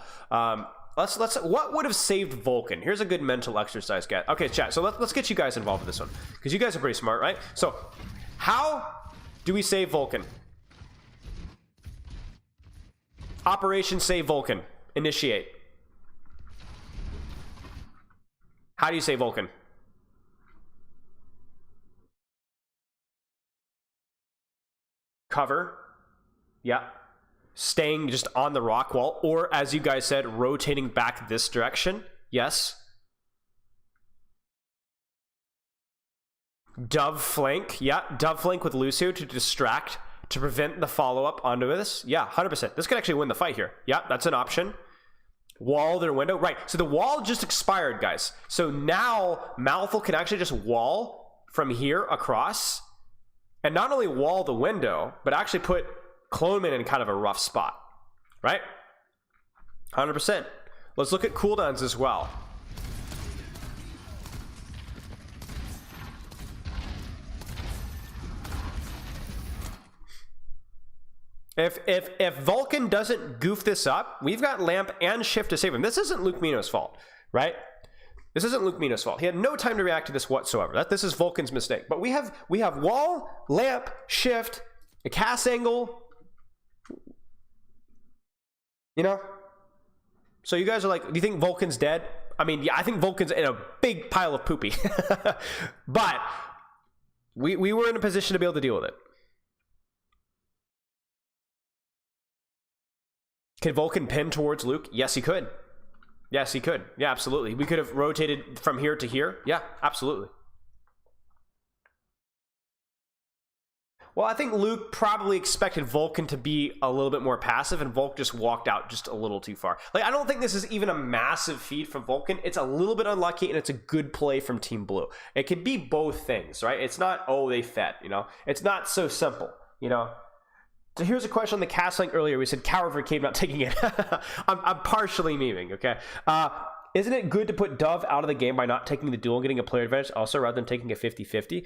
Let's. What would have saved Vulcan? Here's a good mental exercise, guys. Okay, chat. So let's get you guys involved with this one because you guys are pretty smart, right? So, how do we save Vulcan? Operation Save Vulcan. Initiate. How do you say Vulcan? Cover. Yeah. Staying just on the rock wall, or as you guys said, rotating back this direction. Yes. Dove flank. Yeah, dove flank with Lucio to distract, to prevent the follow-up onto this. Yeah, 100%. This could actually win the fight here. Yeah, that's an option. Wall their window. Right, so the wall just expired, guys. So now Malthul can actually just wall from here across, and not only wall the window, but actually put Cloneman in kind of a rough spot. Right? 100%. Let's look at cooldowns as well. If Vulcan doesn't goof this up, we've got Lamp and Shift to save him. This isn't Luke Mino's fault, right? This isn't Luke Mino's fault. He had no time to react to this whatsoever. This is Vulcan's mistake. But we have Wall, Lamp, Shift, a cast angle. You know? So you guys are like, do you think Vulcan's dead? I mean, yeah, I think Vulcan's in a big pile of poopy. But we were in a position to be able to deal with it. Can Vulcan pin towards Luke? Yes, he could. Yes, he could. Yeah, absolutely. We could have rotated from here to here. Yeah, absolutely. Well, I think Luke probably expected Vulcan to be a little bit more passive, and Vulcan just walked out just a little too far. Like, I don't think this is even a massive feed from Vulcan. It's a little bit unlucky, and it's a good play from Team Blue. It could be both things, right? It's not, oh, they fed, you know? It's not so simple, you know? So here's a question on the cast link earlier. We said coward for Cave not taking it. I'm partially memeing, okay? Isn't it good to put Dove out of the game by not taking the duel and getting a player advantage also rather than taking a 50-50?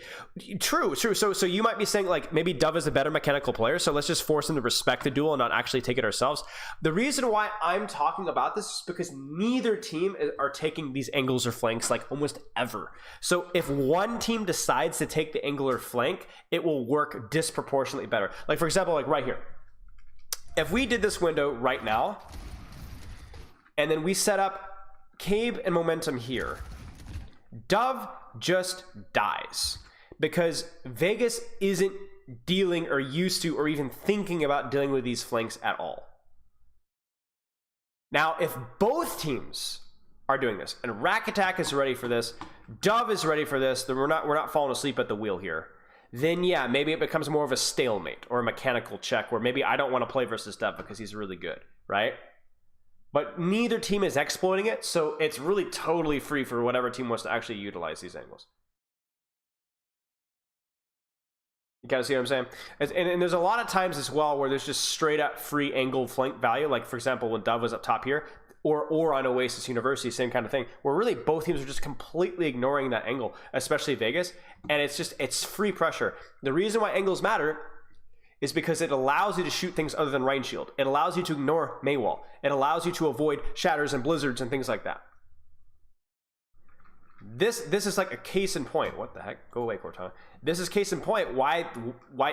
True. So you might be saying, like, maybe Dove is a better mechanical player, so let's just force him to respect the duel and not actually take it ourselves. The reason why I'm talking about this is because neither team are taking these angles or flanks, like, almost ever. So if one team decides to take the angle or flank, it will work disproportionately better. Like, for example, like right here. If we did this window right now, and then we set up Cabe and Momentum here, Dove just dies because Vegas isn't dealing or used to or even thinking about dealing with these flanks at all. Now, if both teams are doing this and Rack Attack is ready for this, Dove is ready for this, then we're not falling asleep at the wheel here. Then yeah, maybe it becomes more of a stalemate or a mechanical check where maybe I don't want to play versus Dove because he's really good, right? But neither team is exploiting it, so it's really totally free for whatever team wants to actually utilize these angles. You kind of see what I'm saying? And there's a lot of times as well where there's just straight up free angle flank value, like for example when Dove was up top here, or on Oasis University, same kind of thing, where really both teams are just completely ignoring that angle, especially Vegas, and it's free pressure. The reason why angles matter is because it allows you to shoot things other than Rein Shield. It allows you to ignore Maywall. It allows you to avoid shatters and blizzards and things like that. This is like a case in point. What the heck? Go away, Cortana. This is case in point why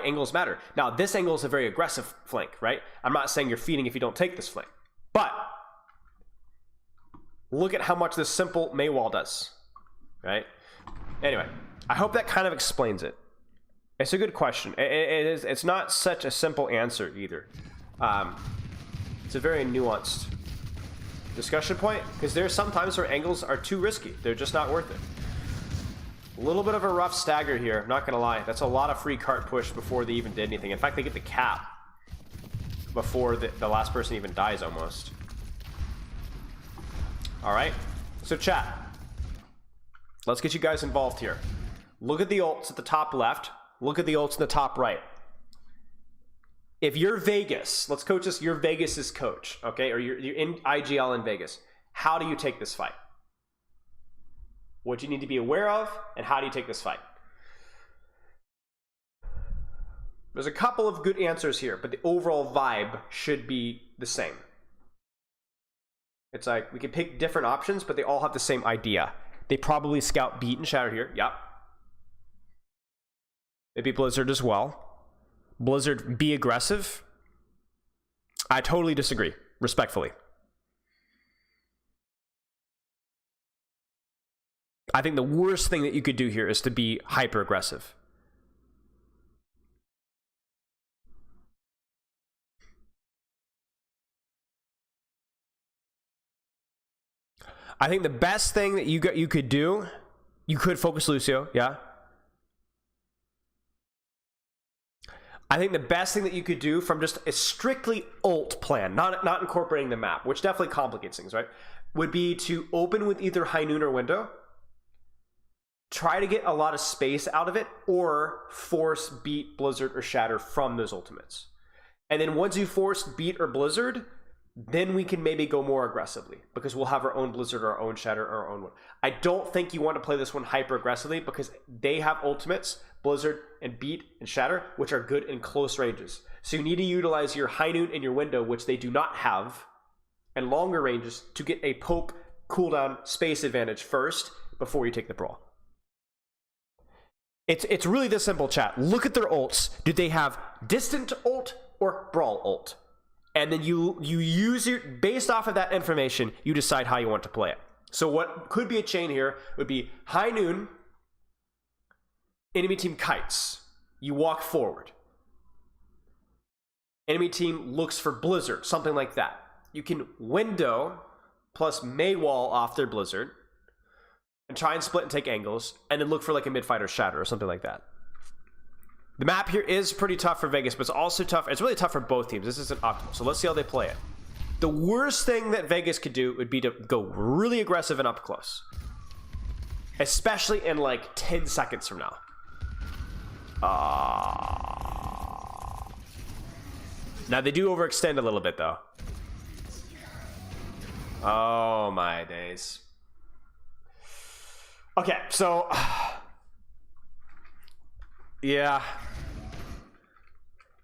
angles matter. Now, this angle is a very aggressive flank, right? I'm not saying you're feeding if you don't take this flank. But look at how much this simple Maywall does, right? Anyway, I hope that kind of explains it. It's a good question. It's not such a simple answer either. It's a very nuanced discussion point because there's sometimes where angles are too risky. They're just not worth it. A little bit of a rough stagger here, not gonna lie. That's a lot of free cart push before they even did anything. In fact, they get the cap before the last person even dies almost. All right, so chat. Let's get you guys involved here. Look at the ults at the top left. Look at the ults in the top right. If you're Vegas, let's coach this, you're Vegas's coach, okay? Or you're in IGL in Vegas. How do you take this fight? What do you need to be aware of, and how do you take this fight? There's a couple of good answers here, but the overall vibe should be the same. It's like we can pick different options, but they all have the same idea. They probably scout beat and shatter here. Yep. Maybe Blizzard as well. Blizzard, be aggressive. I totally disagree, respectfully. I think the worst thing that you could do here is to be hyper aggressive. I think the best thing that you could do, you could focus Lucio, yeah. I think the best thing that you could do from just a strictly ult plan, not incorporating the map, which definitely complicates things, right? Would be to open with either High Noon or Window, try to get a lot of space out of it, or force Beat, Blizzard, or Shatter from those ultimates. And then once you force Beat or Blizzard, then we can maybe go more aggressively, because we'll have our own Blizzard, our own Shatter, our own one. I don't think you want to play this one hyper aggressively, because they have ultimates, Blizzard and Beat and Shatter, which are good in close ranges. So you need to utilize your High Noon and your Window, which they do not have, and longer ranges to get a Pope cooldown space advantage first before you take the Brawl. It's really this simple, chat. Look at their ults. Do they have distant ult or Brawl ult? And then you use your, based off of that information, you decide how you want to play it. So what could be a chain here would be High Noon, enemy team kites. You walk forward. Enemy team looks for Blizzard, something like that. You can Window plus Maywall off their Blizzard and try and split and take angles, and then look for like a mid-fighter Shatter or something like that. The map here is pretty tough for Vegas, but it's also tough. It's really tough for both teams. This isn't optimal, so let's see how they play it. The worst thing that Vegas could do would be to go really aggressive and up close, especially in like 10 seconds from now. Now they do overextend a little bit though. Oh my days. Okay, so yeah.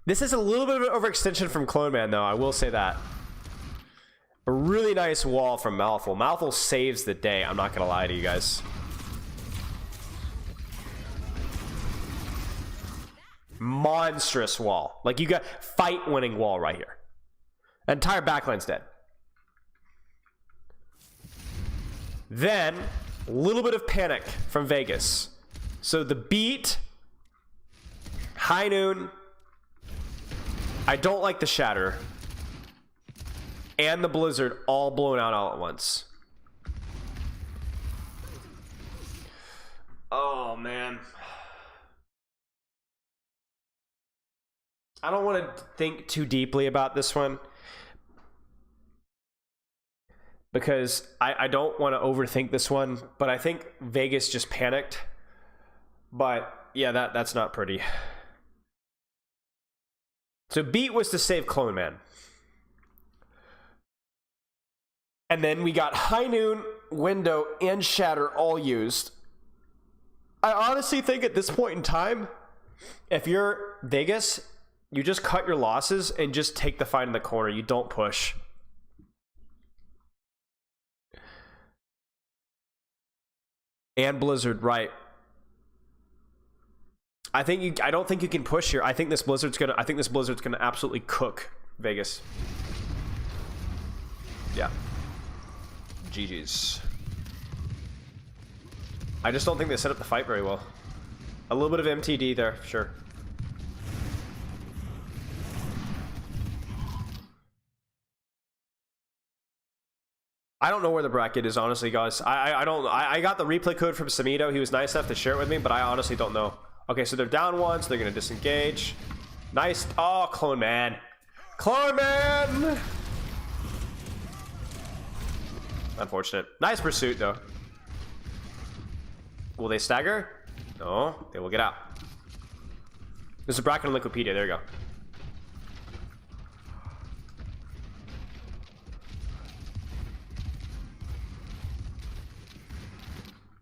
This is a little bit of an overextension from Cloneman though, I will say that. A really nice wall from Malthul. Malthul saves the day, I'm not gonna lie to you guys. Monstrous wall. Like, you got fight winning wall right here. Entire backline's dead. Then a little bit of panic from Vegas. So the Beat, High Noon, I don't like the Shatter, and the Blizzard all blown out all at once. Oh man. I don't want to think too deeply about this one, because I don't want to overthink this one, but I think Vegas just panicked. But yeah, that's not pretty. So Beat was to save Cloneman. And then we got High Noon, Window, and Shatter all used. I honestly think at this point in time, if you're Vegas, you just cut your losses and just take the fight in the corner. You don't push. And Blizzard, right. I don't think you can push here. I think this Blizzard's gonna absolutely cook Vegas. Yeah. GG's. I just don't think they set up the fight very well. A little bit of MTD there, sure. I don't know where the bracket is, honestly, guys. I got the replay code from Samito. He was nice enough to share it with me, but I honestly don't know. Okay, so they're down one, so they're gonna disengage. Nice. Oh, Cloneman. Cloneman! Unfortunate. Nice pursuit, though. Will they stagger? No, they will get out. There's a bracket on Liquipedia. There you go.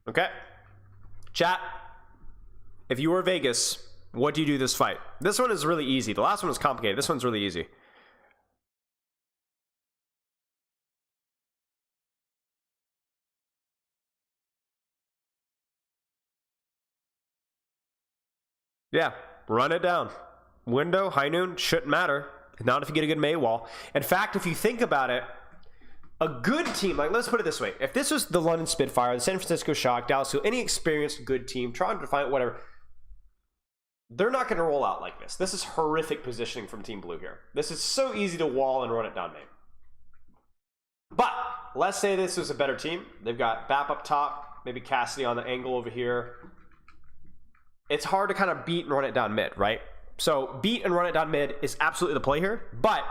Okay. Chat. If you were Vegas, what do you do this fight? This one is really easy. The last one was complicated. This one's really easy. Yeah, run it down. Window, High Noon, shouldn't matter. Not if you get a good May wall. In fact, if you think about it, a good team, like, let's put it this way. If this was the London Spitfire, the San Francisco Shock, Dallas, so any experienced good team, trying to find whatever, they're not going to roll out like this. This is horrific positioning from Team Blue here. This is so easy to wall and run it down main. But let's say this was a better team. They've got Bap up top, maybe Cassidy on the angle over here. It's hard to kind of beat and run it down mid, right? So beat and run it down mid is absolutely the play here, but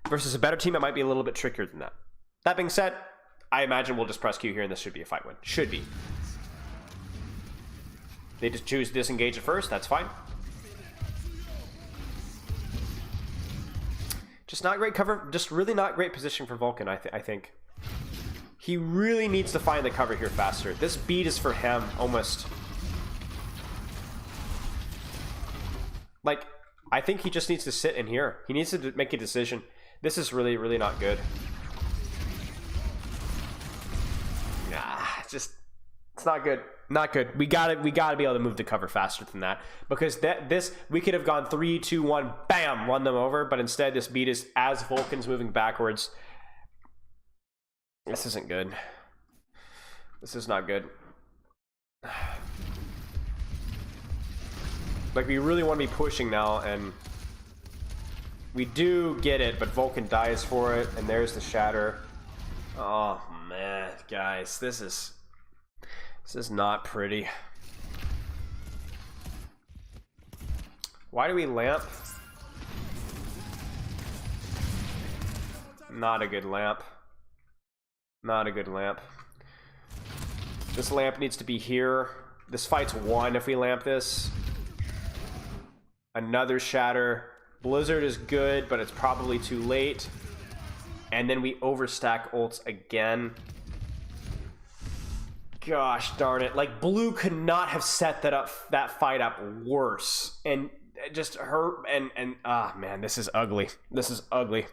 versus a better team, it might be a little bit trickier than that. That being said, I imagine we'll just press Q here and this should be a fight win. Should be. They just choose to disengage at first, that's fine. Just not great cover, just really not great position for Vulcan, I think. He really needs to find the cover here faster. This beat is for him, almost. Like, I think he just needs to sit in here. He needs to make a decision. This is really, really not good. Nah, it's not good. Not good. We gotta be able to move the cover faster than that, because we could have gone 3, 2, 1, bam, run them over, but instead this beat is as Vulcan's moving backwards. This isn't good. This is not good. Like, we really want to be pushing now, and we do get it, but Vulcan dies for it, and there's the shatter. Oh man, guys, this is not pretty. Why do we lamp? Not a good lamp. Not a good lamp. This lamp needs to be here. This fight's won if we lamp this. Another shatter. Blizzard is good, but it's probably too late. And then we overstack ults again. Gosh darn it. Like, blue could not have set that fight up worse. And just her and ah man, this is ugly. This is ugly.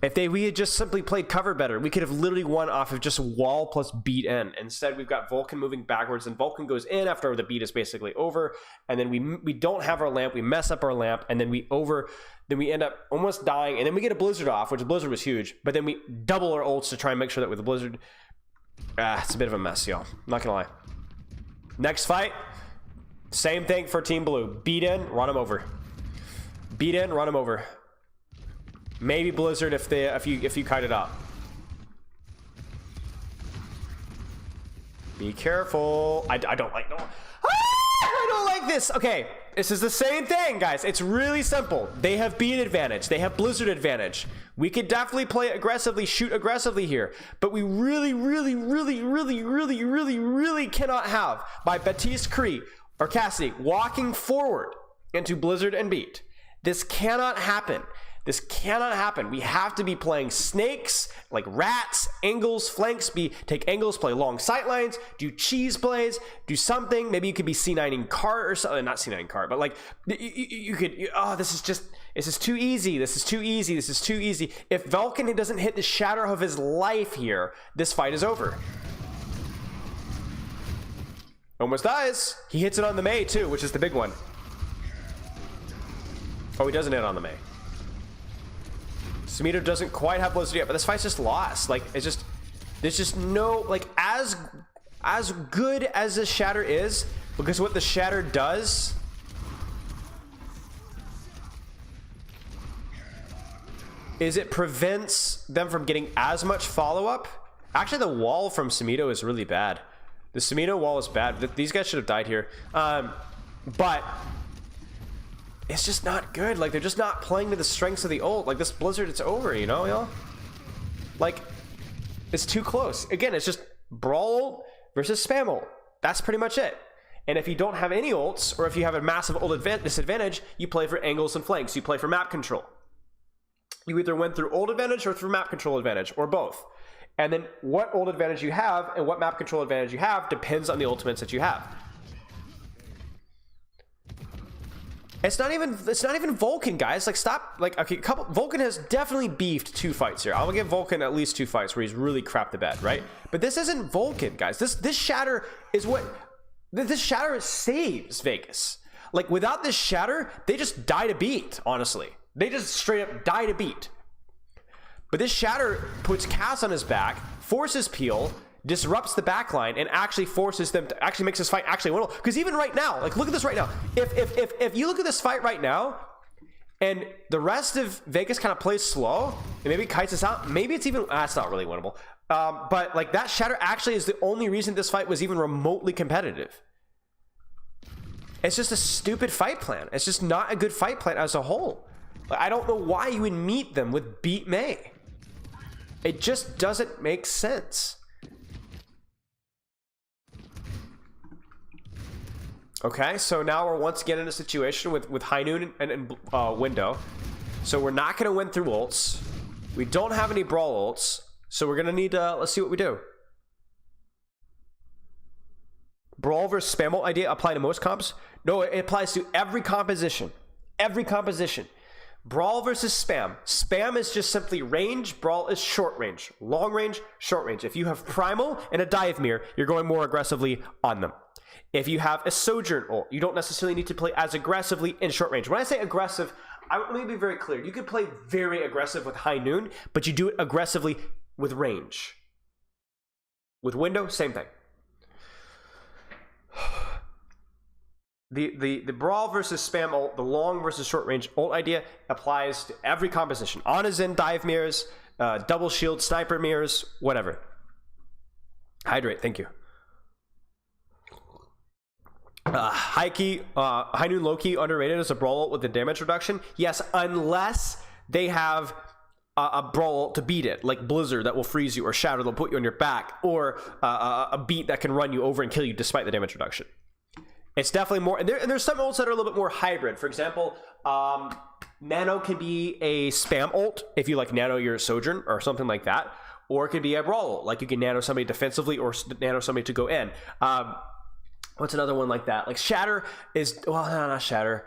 If we had just simply played cover better, we could have literally won off of just wall plus beat in. Instead, we've got Vulcan moving backwards, and Vulcan goes in after the beat is basically over, and then we don't have our lamp, we mess up our lamp, and then we end up almost dying, and then we get a Blizzard off, which Blizzard was huge, but then we double our ults to try and make sure that with the Blizzard, it's a bit of a mess, y'all. Not gonna lie. Next fight, same thing for Team Blue. Beat in, run them over. Beat in, run them over. Maybe Blizzard if you kite it up. Be careful. I don't like I don't like this. Okay, this is the same thing, guys. It's really simple. They have beat advantage. They have Blizzard advantage. We could definitely play aggressively, shoot aggressively here, but we really cannot have by Baptiste Cree or Cassidy walking forward into Blizzard and beat. This cannot happen. This cannot happen. We have to be playing snakes, like rats, angles, flanks, take angles, play long sight lines, do cheese plays, do something. Maybe you could be C9ing cart or something. Not C9ing cart, but like you could, this is too easy. This is too easy. This is too easy. If Vulcan doesn't hit the shatter of his life here, this fight is over. Almost dies. He hits it on the Mei too, which is the big one. Oh, he doesn't hit on the Mei. Samito doesn't quite have Blizzard yet, but this fight's just lost. Like, there's just no, like, as good as this shatter is, because what the shatter does is it prevents them from getting as much follow-up. Actually, the wall from Samito is really bad. The Samito wall is bad. These guys should have died here. But it's just not good. Like, they're just not playing to the strengths of the ult. Like, this Blizzard, it's over, you know, y'all? Like, it's too close. Again, it's just brawl ult versus spam ult. That's pretty much it. And if you don't have any ults, or if you have a massive ult disadvantage, you play for angles and flanks. You play for map control. You either win through ult advantage or through map control advantage, or both. And then what ult advantage you have and what map control advantage you have depends on the ultimates that you have. It's not even Vulcan, guys. Like, stop. Like, okay, Vulcan has definitely beefed 2 fights here. I'll give Vulcan at least 2 fights where he's really crapped the bed, right? But this isn't Vulcan, guys. This shatter is what this shatter saves Vegas. Like, without this shatter, they just die to beat. Honestly, they just straight up die to beat. But this shatter puts Cass on his back, forces Peel, disrupts the backline, and actually forces them to actually makes this fight actually winnable. Because even right now, like, look at this right now. If you look at this fight right now, And the rest of Vegas kind of plays slow and maybe kites us out. Maybe it's even, that's not really winnable. But like that shatter actually is the only reason this fight was even remotely competitive. It's just a stupid fight plan. It's just not a good fight plan as a whole. Like, I don't know why you would meet them with beat May. It just doesn't make sense. Okay, so now we're once again in a situation with High Noon and Window. So we're not going to win through ults. We don't have any brawl ults. So we're going to need, let's see what we do. Brawl versus spam ult idea apply to most comps? No, it applies to every composition. Every composition. Brawl versus spam. Spam is just simply range. Brawl is short range. Long range, short range. If you have Primal and a Dive Mirror, you're going more aggressively on them. If you have a Sojourn ult, you don't necessarily need to play as aggressively in short range. When I say aggressive, let me be very clear. You could play very aggressive with High Noon, but you do it aggressively with range. With Window, same thing. The brawl versus spam ult, the long versus short range ult idea applies to every composition. On is in dive mirrors, double shield, sniper mirrors, whatever. Hydrate, thank you. High Noon low-key underrated as a brawl ult with the damage reduction. Yes, unless they have a brawl ult to beat it, like Blizzard that will freeze you, or Shadow that'll put you on your back, or a beat that can run you over and kill you despite the damage reduction. It's definitely more, and there's some ults that are a little bit more hybrid. For example, Nano can be a spam ult if you like Nano your Sojourn or something like that, or it could be a brawl ult, like you can Nano somebody defensively or Nano somebody to go in. What's another one like that? Like Shatter is, well, no, not Shatter.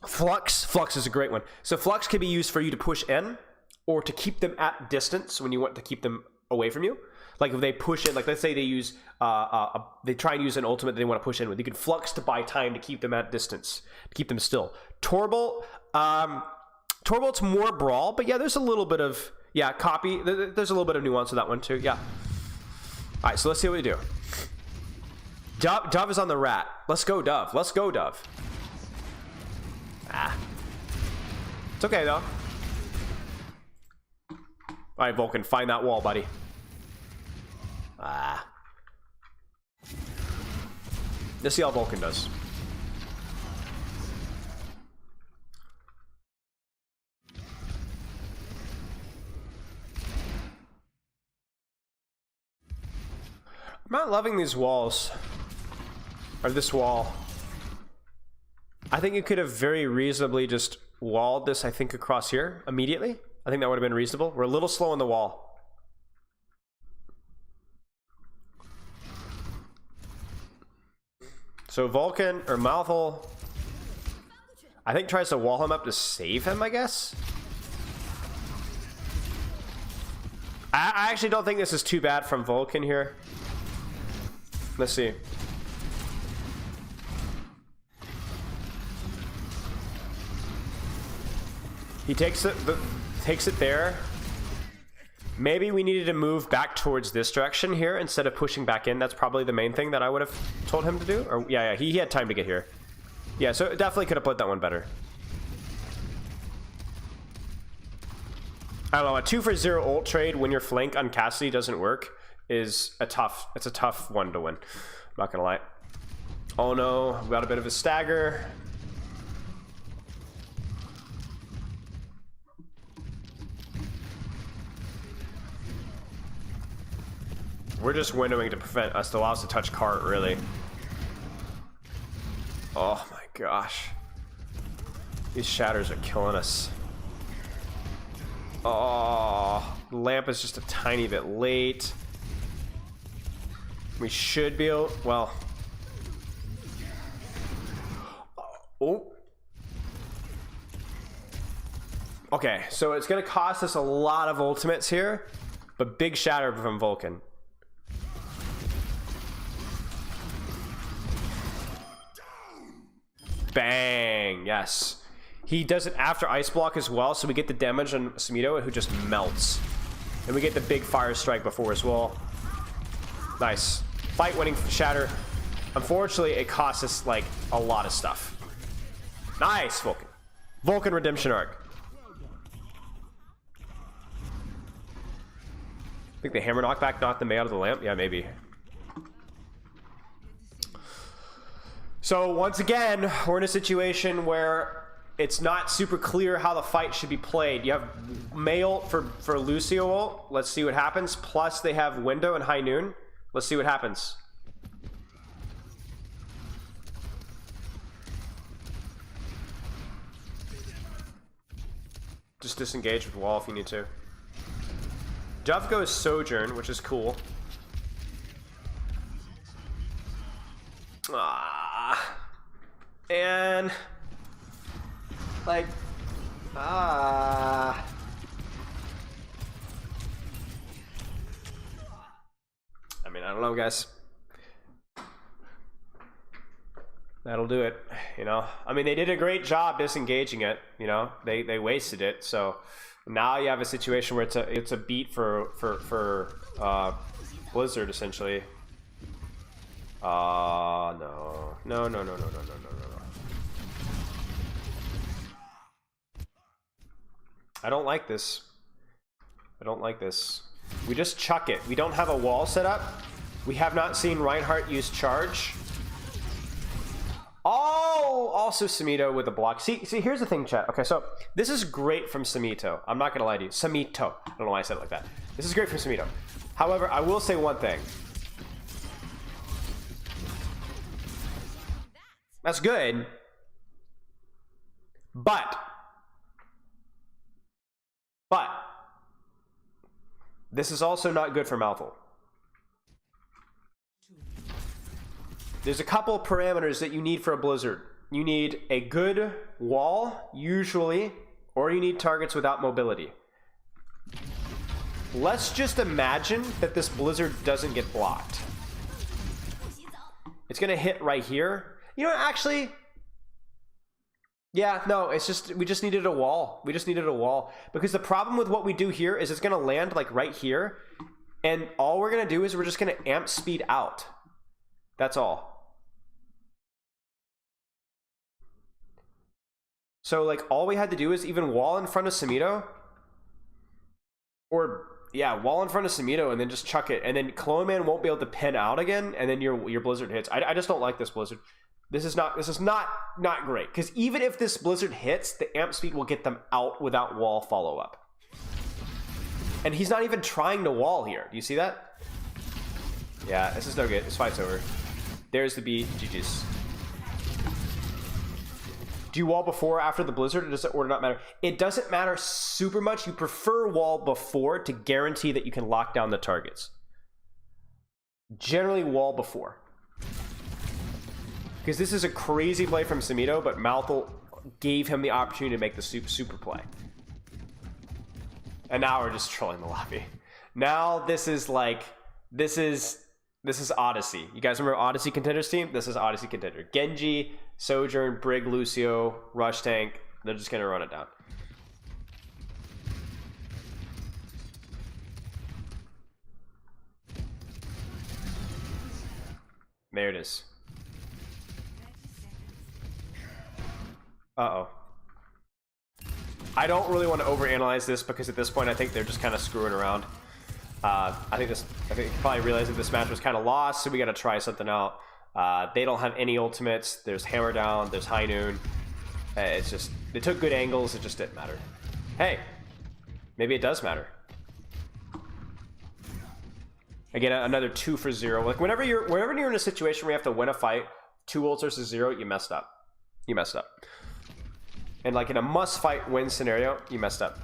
Flux is a great one. So Flux can be used for you to push in or to keep them at distance when you want to keep them away from you. Like if they push in, like let's say they use, they try and use an ultimate that they want to push in with. You can Flux to buy time to keep them at distance, to keep them still. Torbolt, Torbolt's more brawl, but yeah, there's a little bit of, yeah, copy. There's a little bit of nuance to that one too, yeah. All right, so let's see what we do. Dove is on the rat. Let's go, Dove. Let's go, Dove. Ah. It's okay, though. All right, Vulcan, find that wall, buddy. Ah. Let's see how Vulcan does. I'm not loving these walls. Or this wall. I think you could have very reasonably just walled this, I think, across here immediately. I think that would have been reasonable. We're a little slow on the wall. So Vulcan, or Malthol, I think tries to wall him up to save him, I guess. I actually don't think this is too bad from Vulcan here. Let's see. He takes it there. Maybe we needed to move back towards this direction here instead of pushing back in. That's probably the main thing that I would have told him to do. Or yeah, he had time to get here. Yeah, so definitely could have played that one better. I don't know, a 2-for-0 ult trade when your flank on Cassidy doesn't work is a tough one to win. I'm not gonna lie. Oh no, we got a bit of a stagger. We're just windowing to prevent us to allow us to touch cart, really. Oh my gosh. These shatters are killing us. Oh, lamp is just a tiny bit late. We should be able, well. Oh. Okay, so it's gonna cost us a lot of ultimates here, but big shatter from Vulcan. Bang, yes. He does it after Ice Block as well, so we get the damage on Samito, who just melts. And we get the big fire strike before as well. Nice. Fight winning shatter. Unfortunately, it costs us like a lot of stuff. Nice, Vulcan. Vulcan redemption arc. I think the hammer knockback knocked the Mei out of the lamp. Yeah, maybe. So once again, we're in a situation where it's not super clear how the fight should be played. You have Mei ult for Lucio ult. Let's see what happens. Plus they have Window and High Noon. Let's see what happens. Just disengage with wall if you need to. Dove goes Sojourn, which is cool. And like I mean, I don't know, guys. That'll do it, you know. I mean, they did a great job disengaging it, you know. They wasted it, so now you have a situation where it's a beat for Blizzard essentially. No. I don't like this. I don't like this. We just chuck it. We don't have a wall set up. We have not seen Reinhardt use charge. Oh, also Samito with a block. See, here's the thing, chat. Okay, so this is great from Samito. I'm not gonna lie to you. Samito. I don't know why I said it like that. This is great from Samito. However, I will say one thing. That's good. But this is also not good for Malthul. There's a couple parameters that you need for a Blizzard. You need a good wall, usually, or you need targets without mobility. Let's just imagine that this Blizzard doesn't get blocked. It's gonna hit right here. You know, actually, yeah, no, it's just, we just needed a wall. We just needed a wall. Because the problem with what we do here is it's gonna land like right here, and all we're gonna do is we're just gonna amp speed out. That's all. So like all we had to do is even wall in front of Samito, or yeah, wall in front of Samito, and then just chuck it, and then Cloneman won't be able to pin out again, and then your Blizzard hits. I just don't like this Blizzard. This is not great, because even if this Blizzard hits, the amp speed will get them out without wall follow up. And he's not even trying to wall here. Do you see that? Yeah, this is no good. This fight's over. There's the beat. GG's. Do you wall before or after the Blizzard, or does it not matter? It doesn't matter super much. You prefer wall before to guarantee that you can lock down the targets. Generally wall before. Because this is a crazy play from Samito, but Malthul gave him the opportunity to make the super play. And now we're just trolling the lobby. Now this is like, this is Odyssey. You guys remember Odyssey Contenders team? This is Odyssey Contender. Genji, Sojourn, Brig, Lucio, Rush Tank. They're just gonna run it down. There it is. Uh-oh. I don't really want to overanalyze this because at this point I think they're just kind of screwing around. I think you probably realized that this match was kind of lost, so we got to try something out. They don't have any ultimates. There's Hammer Down, there's High Noon. It's just, they took good angles, it just didn't matter. Hey, maybe it does matter. Again, another 2 for 0. Like whenever you're in a situation where you have to win a fight, 2 ults versus 0, you messed up. You messed up. And like in a must fight win scenario, you messed up.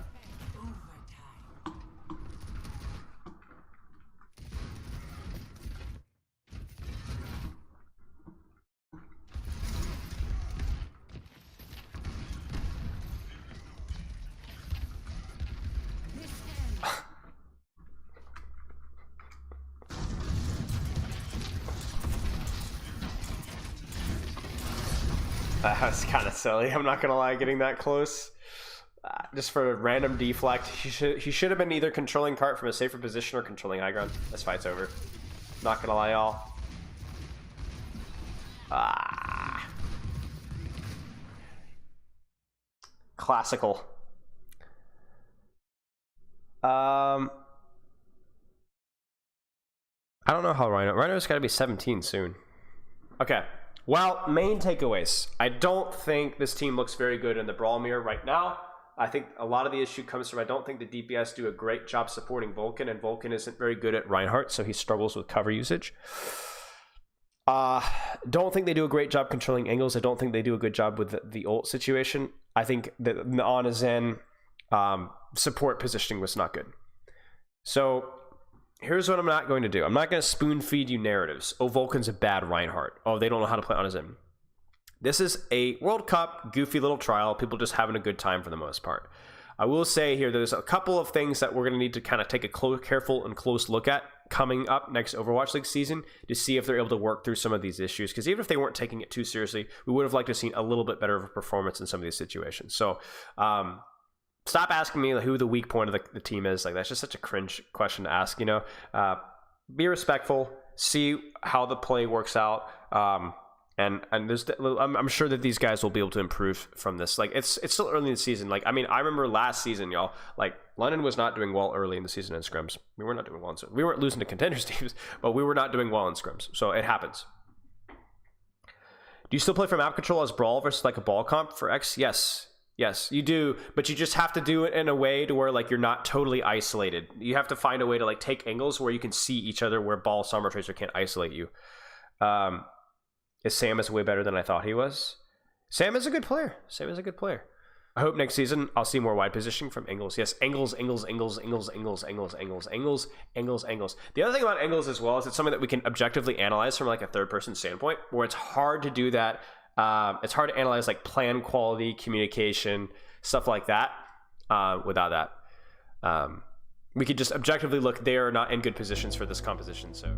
That's kind of silly. I'm not gonna lie, getting that close just for a random deflect. He should have been either controlling cart from a safer position or controlling high ground. This fight's over. Not gonna lie, y'all. classical. I don't know how Rhino's got to be 17 soon. Okay. Well, main takeaways. I don't think this team looks very good in the brawl mirror right now. I think a lot of the issue comes from I don't think the DPS do a great job supporting Vulcan, and Vulcan isn't very good at Reinhardt, so he struggles with cover usage. Don't think they do a great job controlling angles. I don't think they do a good job with the ult situation. I think the on a Zen support positioning was not good. So here's what I'm not going to do. I'm not going to spoon feed you narratives. Oh, Vulcan's a bad Reinhardt. Oh, they don't know how to play on a Zen. This is a World Cup goofy little trial. People just having a good time for the most part. I will say here, there's a couple of things that we're going to need to kind of take a careful and close look at coming up next Overwatch League season to see if they're able to work through some of these issues. Because even if they weren't taking it too seriously, we would have liked to have seen a little bit better of a performance in some of these situations. So stop asking me who the weak point of the team is. Like, that's just such a cringe question to ask, you know. Be respectful, see how the play works out. And there's, I'm sure that these guys will be able to improve from this. Like, it's still early in the season. Like, I mean, I remember last season, y'all, like, London was not doing well early in the season in scrims. We were not doing well in scrims. We weren't losing to Contenders teams, but we were not doing well in scrims. So it happens. Do you still play for map control as brawl versus like a ball comp for X? Yes, you do, but you just have to do it in a way to where like you're not totally isolated. You have to find a way to like take angles where you can see each other, where ball Summer Tracer can't isolate you. Sam is way better than I thought he was. Sam is a good player. I hope next season I'll see more wide positioning from angles. Yes, angles. The other thing about angles as well is it's something that we can objectively analyze from like a third person standpoint, where it's hard to do that. It's hard to analyze like plan quality, communication, stuff like that without that. We could just objectively look, they are not in good positions for this composition. So